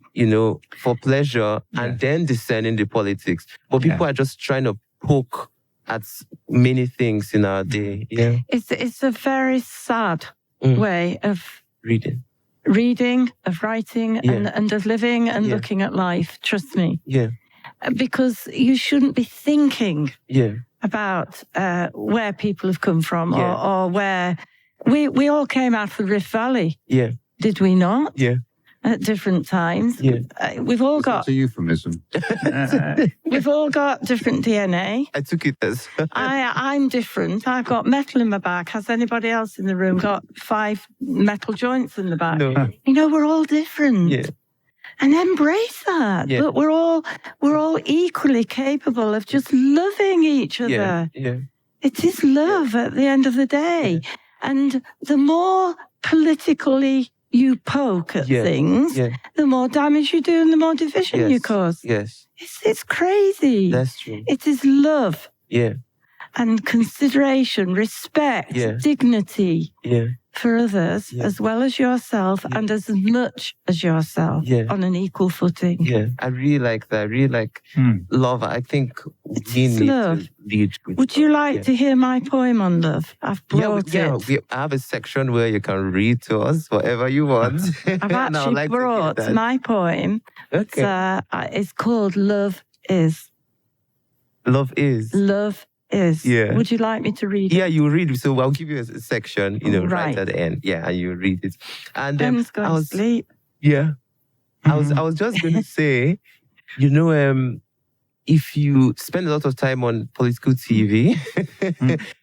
S1: for pleasure and then discerning the politics. But people are just trying to poke at many things in our day. Yeah.
S4: It's a very sad way of reading, of writing, and of living and looking at life. Trust me.
S1: Yeah.
S4: Because you shouldn't be thinking about where people have come from or where we all came out of the Rift Valley.
S1: Yeah.
S4: Did we not?
S1: Yeah.
S4: At different times.
S1: Yeah.
S4: We've all got...
S3: That's a euphemism.
S4: We've all got different DNA.
S1: I took it as...
S4: I'm different. I've got metal in my back. Has anybody else in the room got 5 metal joints in the back?
S1: No.
S4: We're all different.
S1: Yeah.
S4: And embrace that.
S1: Yeah.
S4: But we're all equally capable of just loving each other.
S1: Yeah.
S4: It is love at the end of the day. And the more politically you poke at things, the more damage you do and the more division you cause.
S1: Yes.
S4: It's crazy.
S1: That's true.
S4: It is love.
S1: Yeah.
S4: And consideration, respect, dignity.
S1: Yeah.
S4: for others as well as yourself and as much as yourself on an equal footing.
S1: Yeah, I really like that. I really like love. I think we need
S4: love.
S1: to lead with
S4: Would you like to hear my poem on love? I've brought it.
S1: I have a section where you can read to us whatever you want.
S4: I've actually brought my poem.
S1: Okay.
S4: It's called Love Is.
S1: Love is.
S4: Love is.
S1: Yeah.
S4: Would you like me to read it?
S1: Yeah, you read it. So I'll give you a section, right at the end. Yeah, and you read it. And
S4: Ben's going to sleep.
S1: Yeah. I was just going to say, if you spend a lot of time on political TV,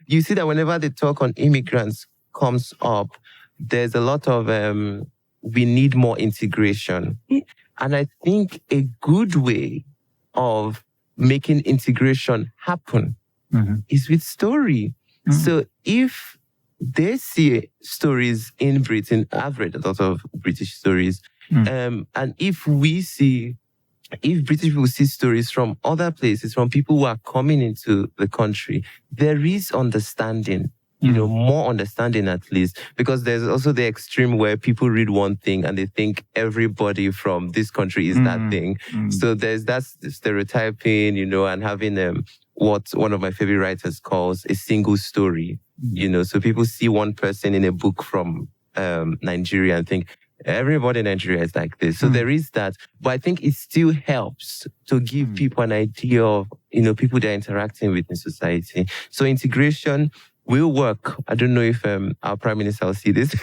S1: you see that whenever the talk on immigrants comes up, there's a lot of we need more integration.
S4: Yeah.
S1: And I think a good way of making integration happen is with story. So if they see stories in Britain, I've read a lot of British stories, and if British people see stories from other places, from people who are coming into the country, there is understanding. More understanding at least, because there's also the extreme where people read one thing and they think everybody from this country is that thing. So there's that stereotyping, and having what one of my favorite writers calls a single story. So people see one person in a book from Nigeria and think everybody in Nigeria is like this. So there is that, but I think it still helps to give people an idea of people they're interacting with in society. So integration will work. I don't know if our Prime Minister will see this,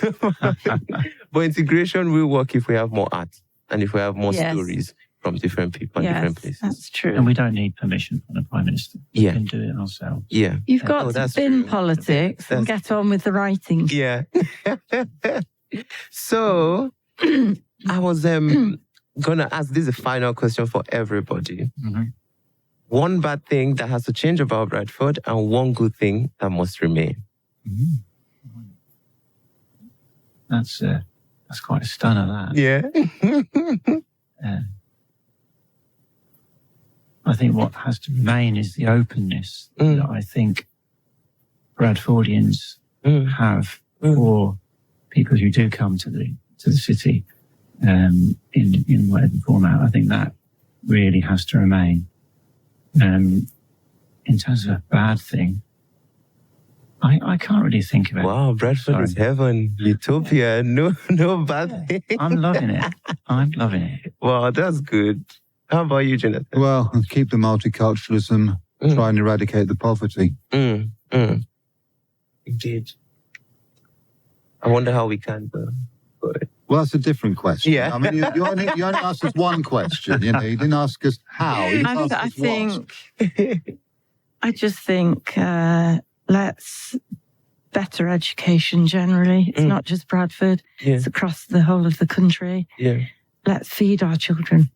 S1: but integration will work if we have more art and if we have more stories from different people and different places.
S4: That's true.
S2: And we don't need permission from the Prime Minister. We can do it ourselves.
S1: Yeah.
S4: You've got to bin politics and get on with the writing.
S1: Yeah. So I was going to ask, this is a final question for everybody. One bad thing that has to change about Bradford and one good thing that must remain.
S2: That's quite a stunner, that.
S1: Yeah.
S2: I think what has to remain is the openness that I think Bradfordians have for people who do come to the city in whatever format. I think that really has to remain. In terms of a bad thing, I can't really think of it.
S1: Wow, Bradford is heaven, utopia, no bad thing.
S2: I'm loving it. I'm loving it.
S1: Wow, that's good. How about you, Jonathan?
S3: Well, keep the multiculturalism, try and eradicate the poverty.
S1: Indeed. I wonder how we can do it.
S3: Well, that's a different question.
S1: Yeah.
S3: I mean, you only asked us one question. You didn't ask us how.
S4: I just think let's better education generally. It's not just Bradford. It's across the whole of the country. Let's feed our children.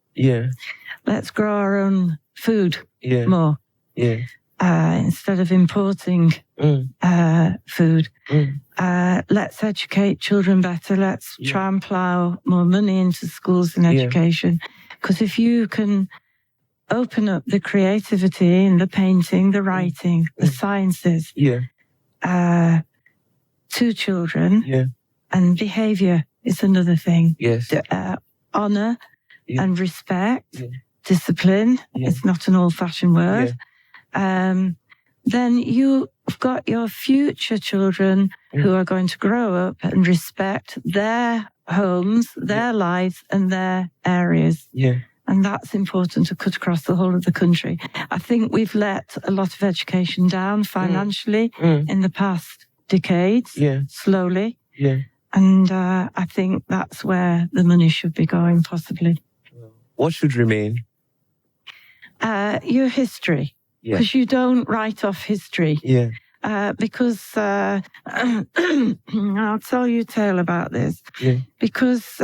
S4: Let's grow our own food more. Instead of importing food. Let's educate children better. Let's try and plough more money into schools and education. Because if you can open up the creativity in the painting, the writing, the sciences to children, and behaviour is another thing. Honour and respect, discipline. It's not an old-fashioned word. Then you've got your future children who are going to grow up and respect their homes, their lives, and their areas. And that's important to cut across the whole of the country. I think we've let a lot of education down financially in the past decades, slowly. And I think that's where the money should be going, possibly.
S1: What should remain?
S4: Your history. Because you don't write off history. Because I'll tell you a tale about this. Because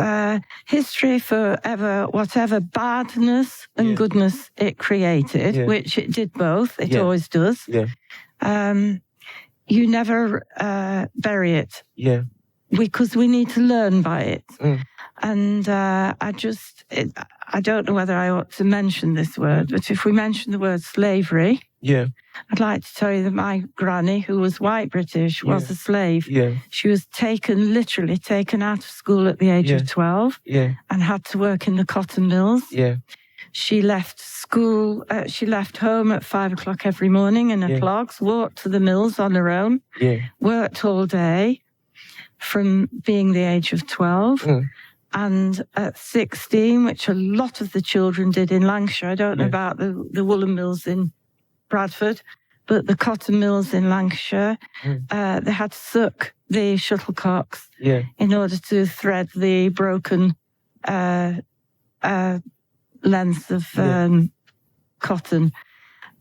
S4: history forever, whatever badness and goodness it created, which it did both, it always does, you never bury it. Because we need to learn by it. And I don't know whether I ought to mention this word, but if we mention the word slavery,
S1: Yeah.
S4: I'd like to tell you that my granny, who was white British, was a slave.
S1: Yeah.
S4: She was literally taken out of school at the age of 12 and had to work in the cotton mills.
S1: Yeah.
S4: She left school, she left home at 5 o'clock every morning in her clogs, walked to the mills on her own, worked all day from being the age of 12. And at 16, which a lot of the children did in Lancashire, I don't know about the woolen mills in Bradford, but the cotton mills in Lancashire, they had to suck the shuttlecocks in order to thread the broken lengths of cotton.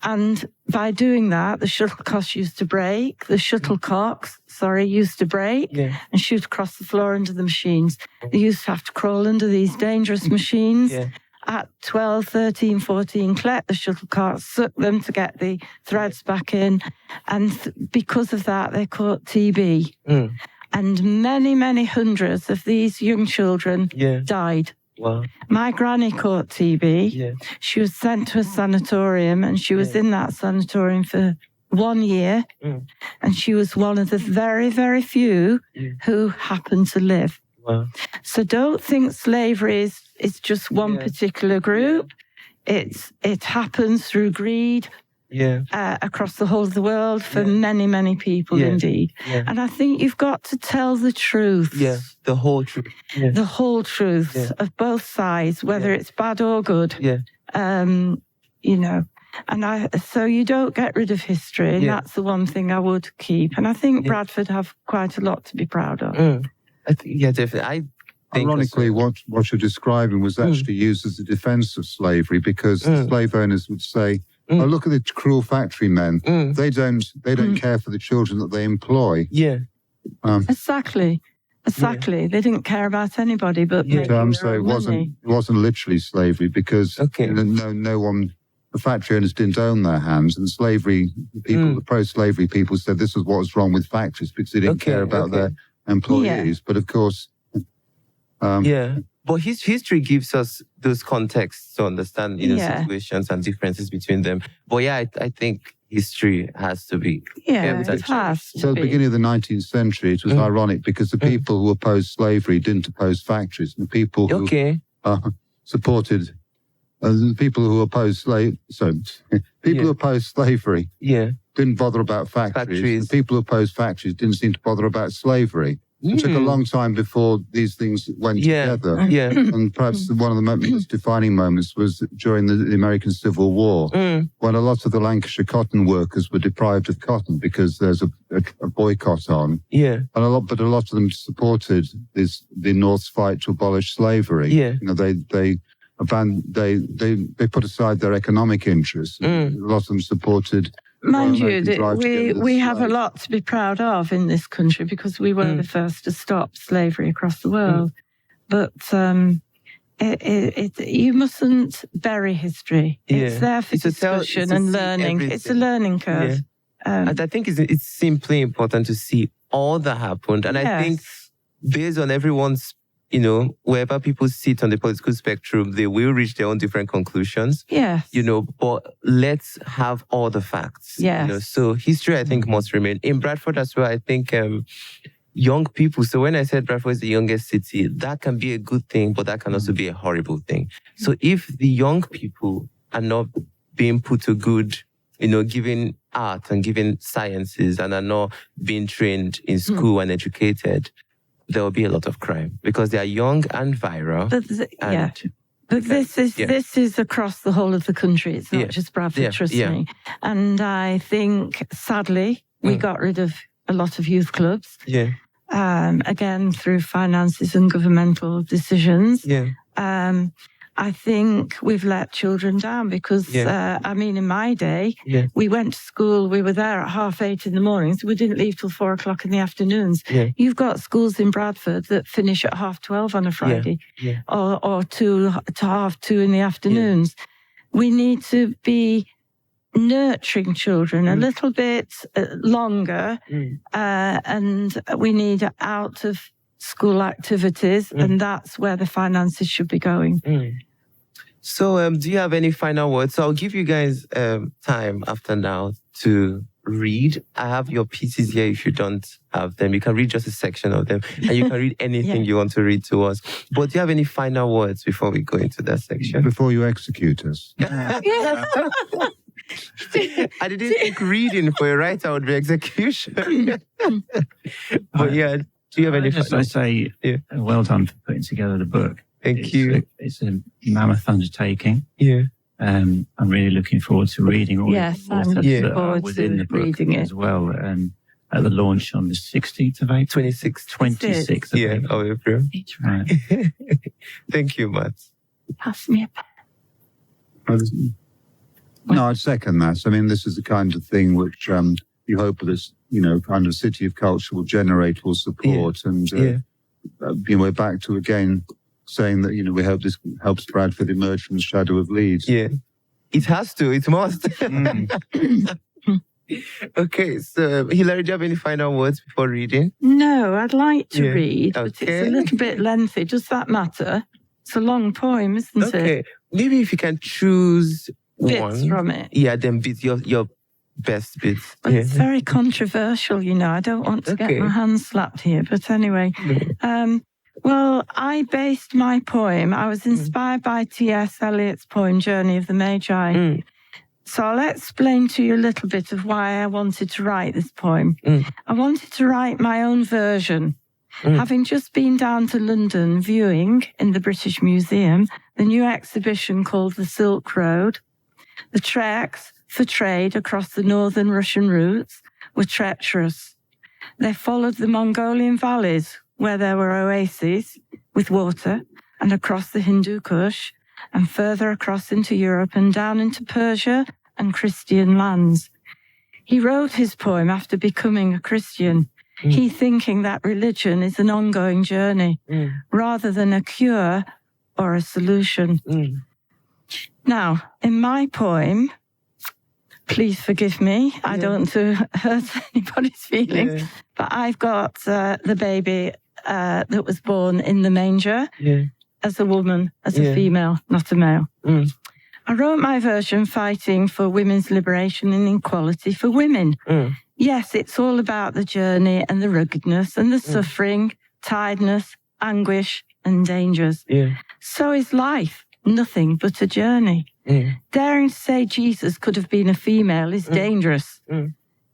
S4: And by doing that, the shuttlecocks used to break and shoot across the floor under the machines. They used to have to crawl under these dangerous machines. At 12, 13, 14, collect the shuttlecocks, suck them to get the threads back in. And because of that, they caught TB. And many, many hundreds of these young children died.
S1: Wow.
S4: My granny caught TB. She was sent to a sanatorium, and she was in that sanatorium for 1 year. And she was one of the very, very few who happened to live.
S1: Wow.
S4: So don't think slavery is just one particular group. It happens through greed across the whole of the world for many, many people indeed. And I think you've got to tell the truth.
S1: The whole truth.
S4: The whole truth of both sides, whether it's bad or good. You know. And so you don't get rid of history. And that's the one thing I would keep. And I think Bradford have quite a lot to be proud of.
S1: Definitely.
S3: Ironically, what you're describing was actually used as a defense of slavery, because slave owners would say, oh, look at the cruel factory men. They don't care for the children that they employ.
S4: Exactly. They didn't care about anybody but making their own money.
S3: It wasn't literally slavery, because no one, the factory owners didn't own their hands, and slavery people, the pro-slavery people said this was what was wrong with factories, because they didn't care about their employees. But of course,
S1: but history gives us those contexts to understand, situations and differences between them. But I think history has to be.
S4: It has.
S3: So at the beginning of the 19th century, it was ironic, because the people who opposed slavery didn't oppose factories, and the people who supported. The people who opposed slavery who opposed slavery didn't bother about factories. The people who opposed factories didn't seem to bother about slavery. It took a long time before these things went together. And perhaps one of the most defining moments was during the American Civil War, when a lot of the Lancashire cotton workers were deprived of cotton because there's a boycott on. And a lot of them supported the North's fight to abolish slavery. You know, they put aside their economic interests. A lot of them supported.
S4: Mind you, we have a lot to be proud of in this country, because we were the first to stop slavery across the world. But you mustn't bury history. It's there for discussion and learning. It's a learning curve.
S1: And I think it's simply important to see all that happened. And I think based on everyone's, wherever people sit on the political spectrum, they will reach their own different conclusions. But let's have all the facts. So history, I think, must remain. In Bradford as well, I think young people, so when I said Bradford is the youngest city, that can be a good thing, but that can also be a horrible thing. So if the young people are not being put to good, given art and given sciences, and are not being trained in school and educated, there will be a lot of crime, because they are young and viral.
S4: But this is across the whole of the country. It's not just Bradford, trust me. And I think, sadly, we got rid of a lot of youth clubs. Again, through finances and governmental decisions. I think we've let children down, because, in my day, we went to school, we were there at 8:30 in the mornings, we didn't leave till 4 o'clock in the afternoons. You've got schools in Bradford that finish at 12:30 on a Friday, or 2 to 2:30 in the afternoons. We need to be nurturing children a little bit longer, and we need out of school activities, and that's where the finances should be going.
S1: So, do you have any final words? So I'll give you guys time after now to read. I have your pieces here. If you don't have them, you can read just a section of them, and you can read anything you want to read to us. But do you have any final words before we go into that section?
S3: Before you execute us.
S1: I didn't think reading for a writer would be execution. But yeah, do you have any final
S2: words? I say, well done for putting together the book.
S1: Thank you.
S2: It's a mammoth undertaking.
S1: Yeah.
S2: I'm really looking forward to reading all
S4: I'm looking forward
S2: within
S4: to
S2: the book
S4: reading it
S2: as well. At the launch on the 16th of April. 26th of April.
S1: of April.
S2: Right.
S1: Thank you, Matt.
S4: Pass me a pen.
S3: No, I'd second that. I mean, this is the kind of thing which you hope this, kind of city of culture will generate, will support. And, we're back to, again, saying that, we hope this helps Bradford emerge from the shadow of Leeds.
S1: Yeah. It has to. It must. Okay, so Hilary, do you have any final words before reading?
S4: No, I'd like to read, but it's a little bit lengthy. Does that matter? It's a long poem, isn't it?
S1: Okay, maybe if you can choose
S4: bits from it.
S1: Yeah, then bits, your best bits.
S4: But it's very controversial, I don't want to get my hands slapped here. But anyway, well, I based my poem, I was inspired by T.S. Eliot's poem, Journey of the Magi. So I'll explain to you a little bit of why I wanted to write this poem. I wanted to write my own version. Having just been down to London viewing in the British Museum the new exhibition called The Silk Road, the treks for trade across the northern Russian routes were treacherous. They followed the Mongolian valleys where there were oases with water, and across the Hindu Kush, and further across into Europe and down into Persia and Christian lands. He wrote his poem after becoming a Christian, he thinking that religion is an ongoing journey rather than a cure or a solution. Now, in my poem, please forgive me, I don't want to hurt anybody's feelings, but I've got the baby that was born in the manger as a woman, as a female, not a male. I wrote my version fighting for women's liberation and equality for women. Yes, it's all about the journey and the ruggedness and the suffering, tiredness, anguish and dangers. So is life, nothing but a journey. Daring to say Jesus could have been a female is dangerous.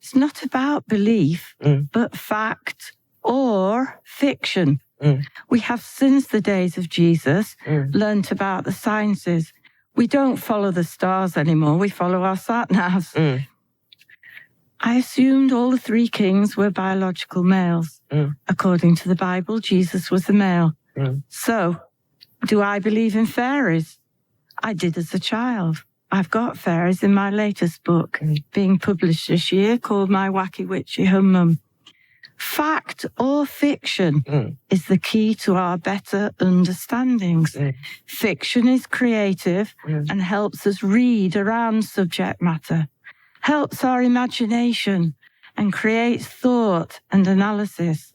S4: It's not about belief, but fact or fiction. We have, since the days of Jesus, learnt about the sciences. We don't follow the stars anymore. We follow our sat-navs. I assumed all the three kings were biological males. According to the Bible, Jesus was a male. So, do I believe in fairies? I did as a child. I've got fairies in my latest book, being published this year, called My Wacky Witchy Hum-Mum. Fact or fiction is the key to our better understandings. Fiction is creative and helps us read around subject matter, helps our imagination and creates thought and analysis.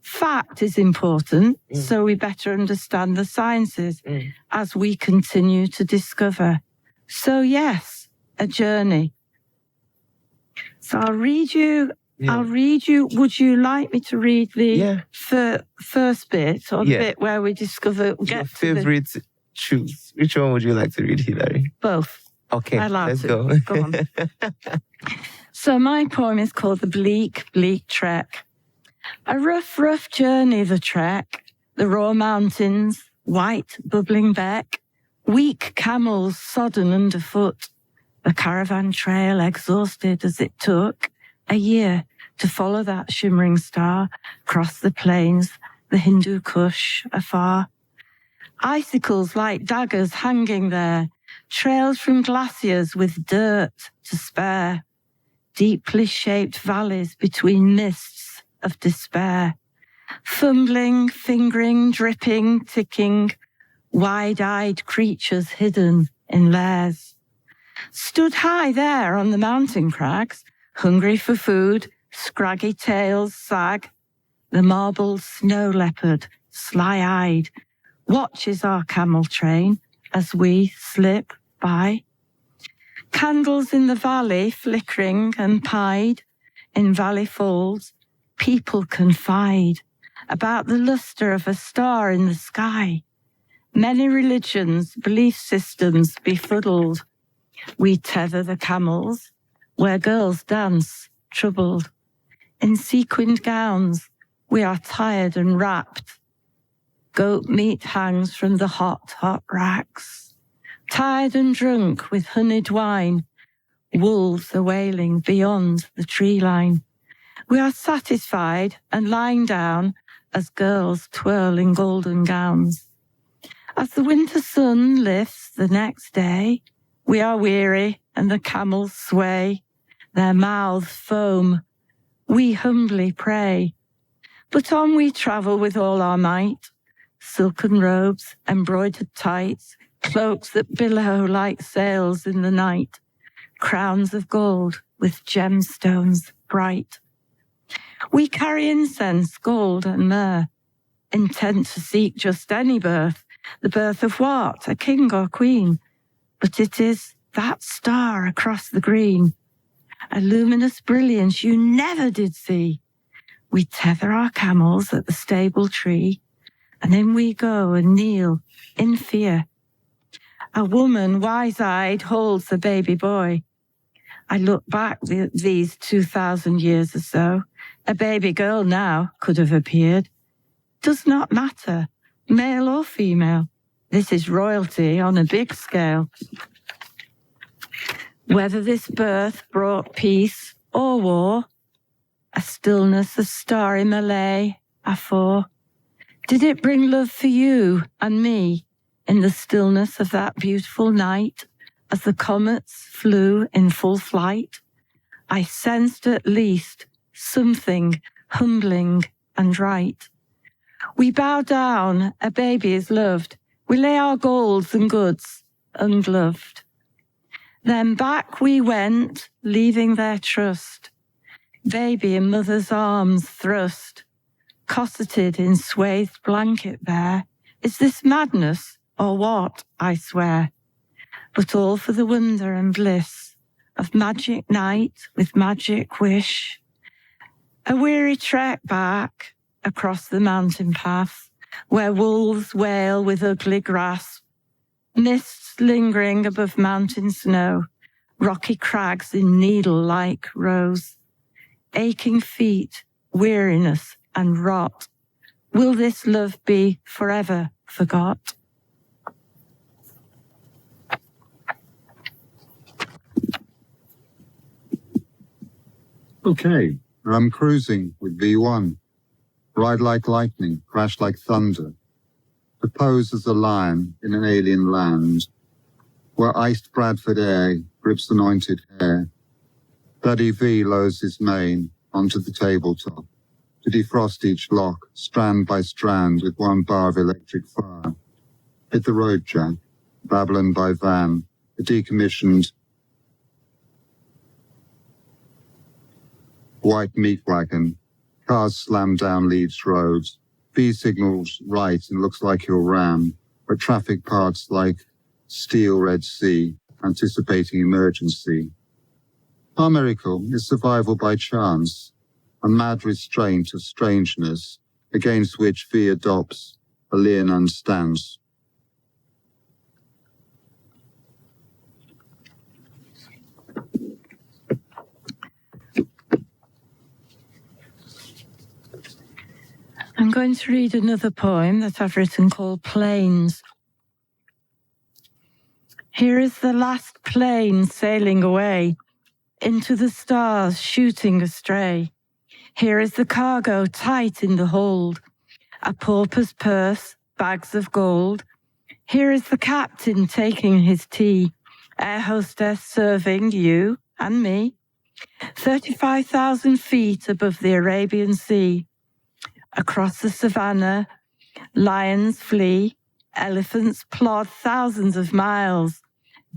S4: Fact is important, so we better understand the sciences as we continue to discover. So yes, a journey. So I'll read you. Would you like me to read the first bit, or the bit where we discover?
S1: Your favorite choose. Which one would you like to read, Hilary?
S4: Both.
S1: Okay, let's go.
S4: Go on. So my poem is called The Bleak, Bleak Trek. A rough, rough journey, the trek. The raw mountains, white, bubbling beck. Weak camels sodden underfoot. The caravan trail exhausted as it took a year to follow that shimmering star, cross the plains, the Hindu Kush afar. Icicles like daggers hanging there, trails from glaciers with dirt to spare, deeply shaped valleys between mists of despair, fumbling, fingering, dripping, ticking, wide-eyed creatures hidden in lairs. Stood high there on the mountain crags, hungry for food, scraggy tails sag. The marble snow leopard, sly-eyed, watches our camel train as we slip by. Candles in the valley flickering and pied. In valley folds, people confide about the luster of a star in the sky. Many religions, belief systems befuddled. We tether the camels where girls dance, troubled. In sequined gowns, we are tired and wrapped. Goat meat hangs from the hot, hot racks. Tired and drunk with honeyed wine, wolves are wailing beyond the tree line. We are satisfied and lying down as girls twirl in golden gowns. As the winter sun lifts the next day, we are weary and the camels sway. Their mouths foam. We humbly pray. But on we travel with all our might. Silken robes, embroidered tights, cloaks that billow like sails in the night, crowns of gold with gemstones bright. We carry incense, gold and myrrh, intent to seek just any birth, the birth of what, a king or queen? But it is that star across the green, a luminous brilliance you never did see. We tether our camels at the stable tree, and in we go and kneel in fear. A woman, wise-eyed, holds a baby boy. I look back these 2,000 years or so. A baby girl now could have appeared. Does not matter, male or female. This is royalty on a big scale. Whether this birth brought peace or war, a stillness, a starry Malay, afore. Did it bring love for you and me in the stillness of that beautiful night as the comets flew in full flight? I sensed at least something humbling and right. We bow down, a baby is loved. We lay our golds and goods ungloved. Then back we went, leaving their trust. Baby in mother's arms thrust, cosseted in swathed blanket bare. Is this madness or what, I swear? But all for the wonder and bliss of magic night with magic wish. A weary trek back across the mountain path, where wolves wail with ugly grass. Mists lingering above mountain snow, rocky crags in needle-like rows. Aching feet, weariness and rot. Will this love be forever forgot?
S3: Okay, I'm cruising with V1. Ride like lightning, crash like thunder. To pose as a lion in an alien land, where iced Bradford air grips anointed hair. Bloody V lowers his mane onto the tabletop to defrost each lock, strand by strand, with one bar of electric fire. Hit the road, Jack. Babylon by van, a decommissioned white meat wagon. Cars slam down Leeds Road. V signals right and looks like he'll ram, but traffic parts like steel Red Sea, anticipating emergency. Our miracle is survival by chance, a mad restraint of strangeness against which V adopts a leonine stance.
S4: I'm going to read another poem that I've written called Planes. Here is the last plane sailing away, into the stars shooting astray. Here is the cargo tight in the hold, a pauper's purse, bags of gold. Here is the captain taking his tea, air hostess serving you and me. 35,000 feet above the Arabian Sea. Across the savannah, lions flee, elephants plod thousands of miles,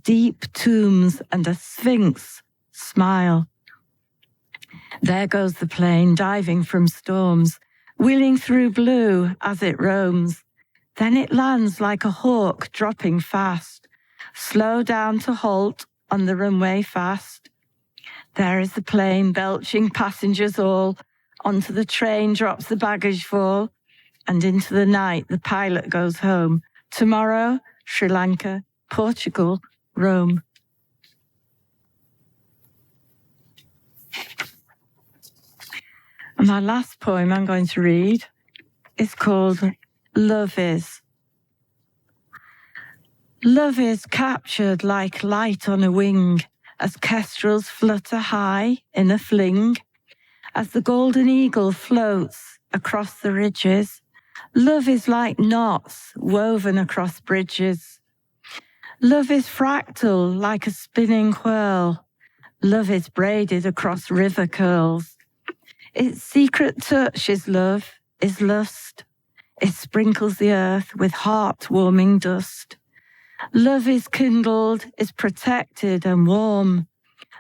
S4: deep tombs and a sphinx smile. There goes the plane diving from storms, wheeling through blue as it roams. Then it lands like a hawk dropping fast. Slow down to halt on the runway fast. There is the plane belching passengers all. Onto the train drops the baggage fall. And into the night the pilot goes home. Tomorrow, Sri Lanka, Portugal, Rome. And my last poem I'm going to read is called Love Is. Love is captured like light on a wing, as kestrels flutter high in a fling, as the golden eagle floats across the ridges. Love is like knots woven across bridges. Love is fractal like a spinning whirl. Love is braided across river curls. Its secret touch is love, is lust. It sprinkles the earth with heart-warming dust. Love is kindled, is protected and warm.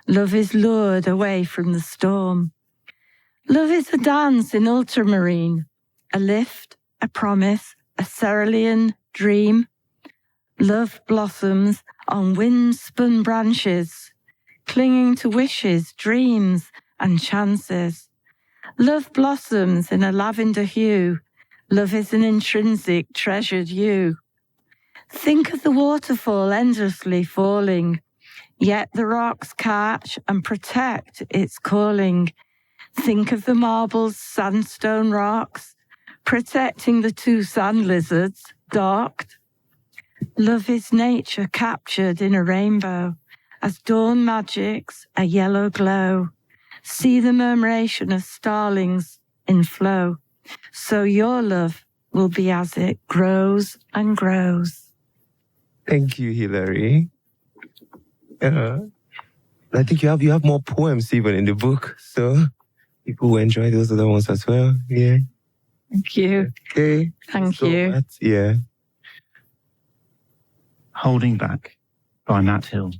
S4: Love is lured away from the storm. Love is a dance in ultramarine, a lift, a promise, a cerulean dream. Love blossoms on wind-spun branches, clinging to wishes, dreams, and chances. Love blossoms in a lavender hue. Love is an intrinsic, treasured you. Think of the waterfall endlessly falling, yet the rocks catch and protect its calling. Think of the marble sandstone rocks, protecting the two sand lizards, docked. Love is nature captured in a rainbow, as dawn magics a yellow glow. See the murmuration of starlings in flow. So your love will be as it grows and grows.
S1: Thank you, Hilary. I think you have more poems even in the book, so people will enjoy those other ones as well. Yeah.
S4: Thank you.
S1: Okay.
S4: Thank you.
S1: Matt, yeah.
S2: Holding Back by Matt Hill.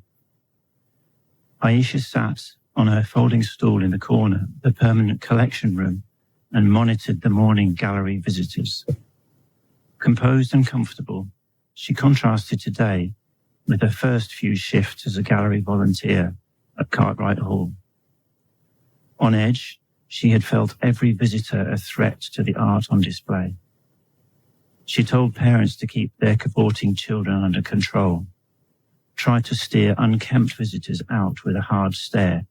S2: Aisha sat on her folding stool in the corner of the permanent collection room and monitored the morning gallery visitors. Composed and comfortable, she contrasted today with her first few shifts as a gallery volunteer at Cartwright Hall. On edge, she had felt every visitor a threat to the art on display. She told parents to keep their cavorting children under control, tried to steer unkempt visitors out with a hard stare,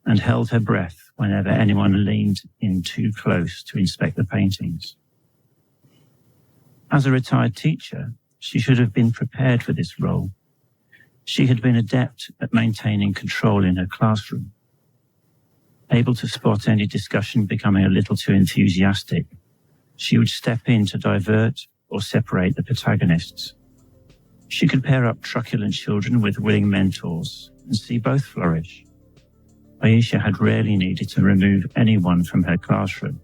S2: and held her breath whenever anyone leaned in too close to inspect the paintings. As a retired teacher, she should have been prepared for this role. She had been adept at maintaining control in her classroom. Able to spot any discussion becoming a little too enthusiastic, she would step in to divert or separate the protagonists. She could pair up truculent children with willing mentors and see both flourish. Aisha had rarely needed to remove anyone from her classroom,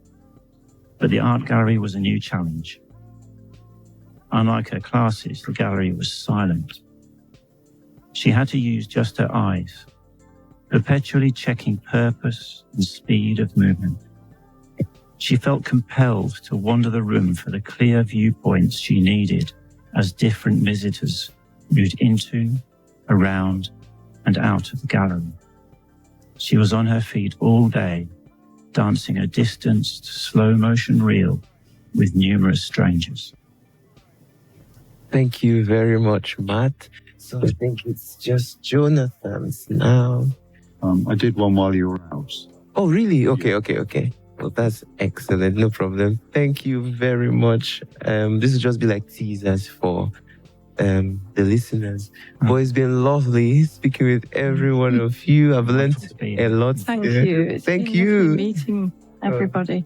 S2: but the art gallery was a new challenge. Unlike her classes, the gallery was silent. She had to use just her eyes, perpetually checking purpose and speed of movement. She felt compelled to wander the room for the clear viewpoints she needed as different visitors moved into, around, and out of the gallery. She was on her feet all day, dancing a distanced, slow-motion reel with numerous strangers.
S1: Thank you very much, Matt. So I think it's just Jonathan's now.
S3: I did one while you were out.
S1: Oh, really? Okay. Well, that's excellent. No problem. Thank you very much. This will just be like teasers for the listeners. But it's been lovely speaking with every one of you. I've learned a lot.
S4: Thank you.
S1: Thank you.
S4: Meeting everybody.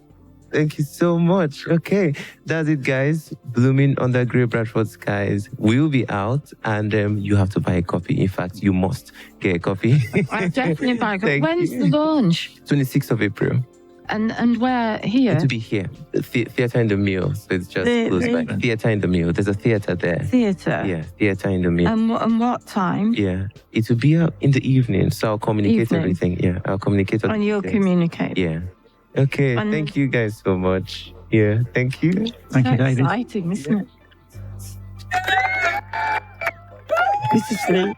S1: Thank you so much. Okay, that's it, guys. Blooming Under Grey Bradford Skies will be out, and you have to buy a copy. In fact, you must get a copy.
S4: I'll definitely buy a copy.
S1: Thank
S4: When's
S1: you.
S4: the launch?
S1: 26th of April.
S4: And where? Here?
S1: To be here. The Theatre in the Mill. So it's just close by. Theatre in the Mill. There's a theatre there.
S4: Theatre?
S1: Yeah, Theatre in the Mill.
S4: And what time?
S1: Yeah, it will be in the evening. So I'll communicate everything. Yeah, I'll communicate.
S4: And you'll communicate?
S1: Yeah. Okay,
S4: And
S1: thank you guys so much. Yeah, thank you.
S2: Thank you, David.
S4: Exciting, isn't it? This is sleep.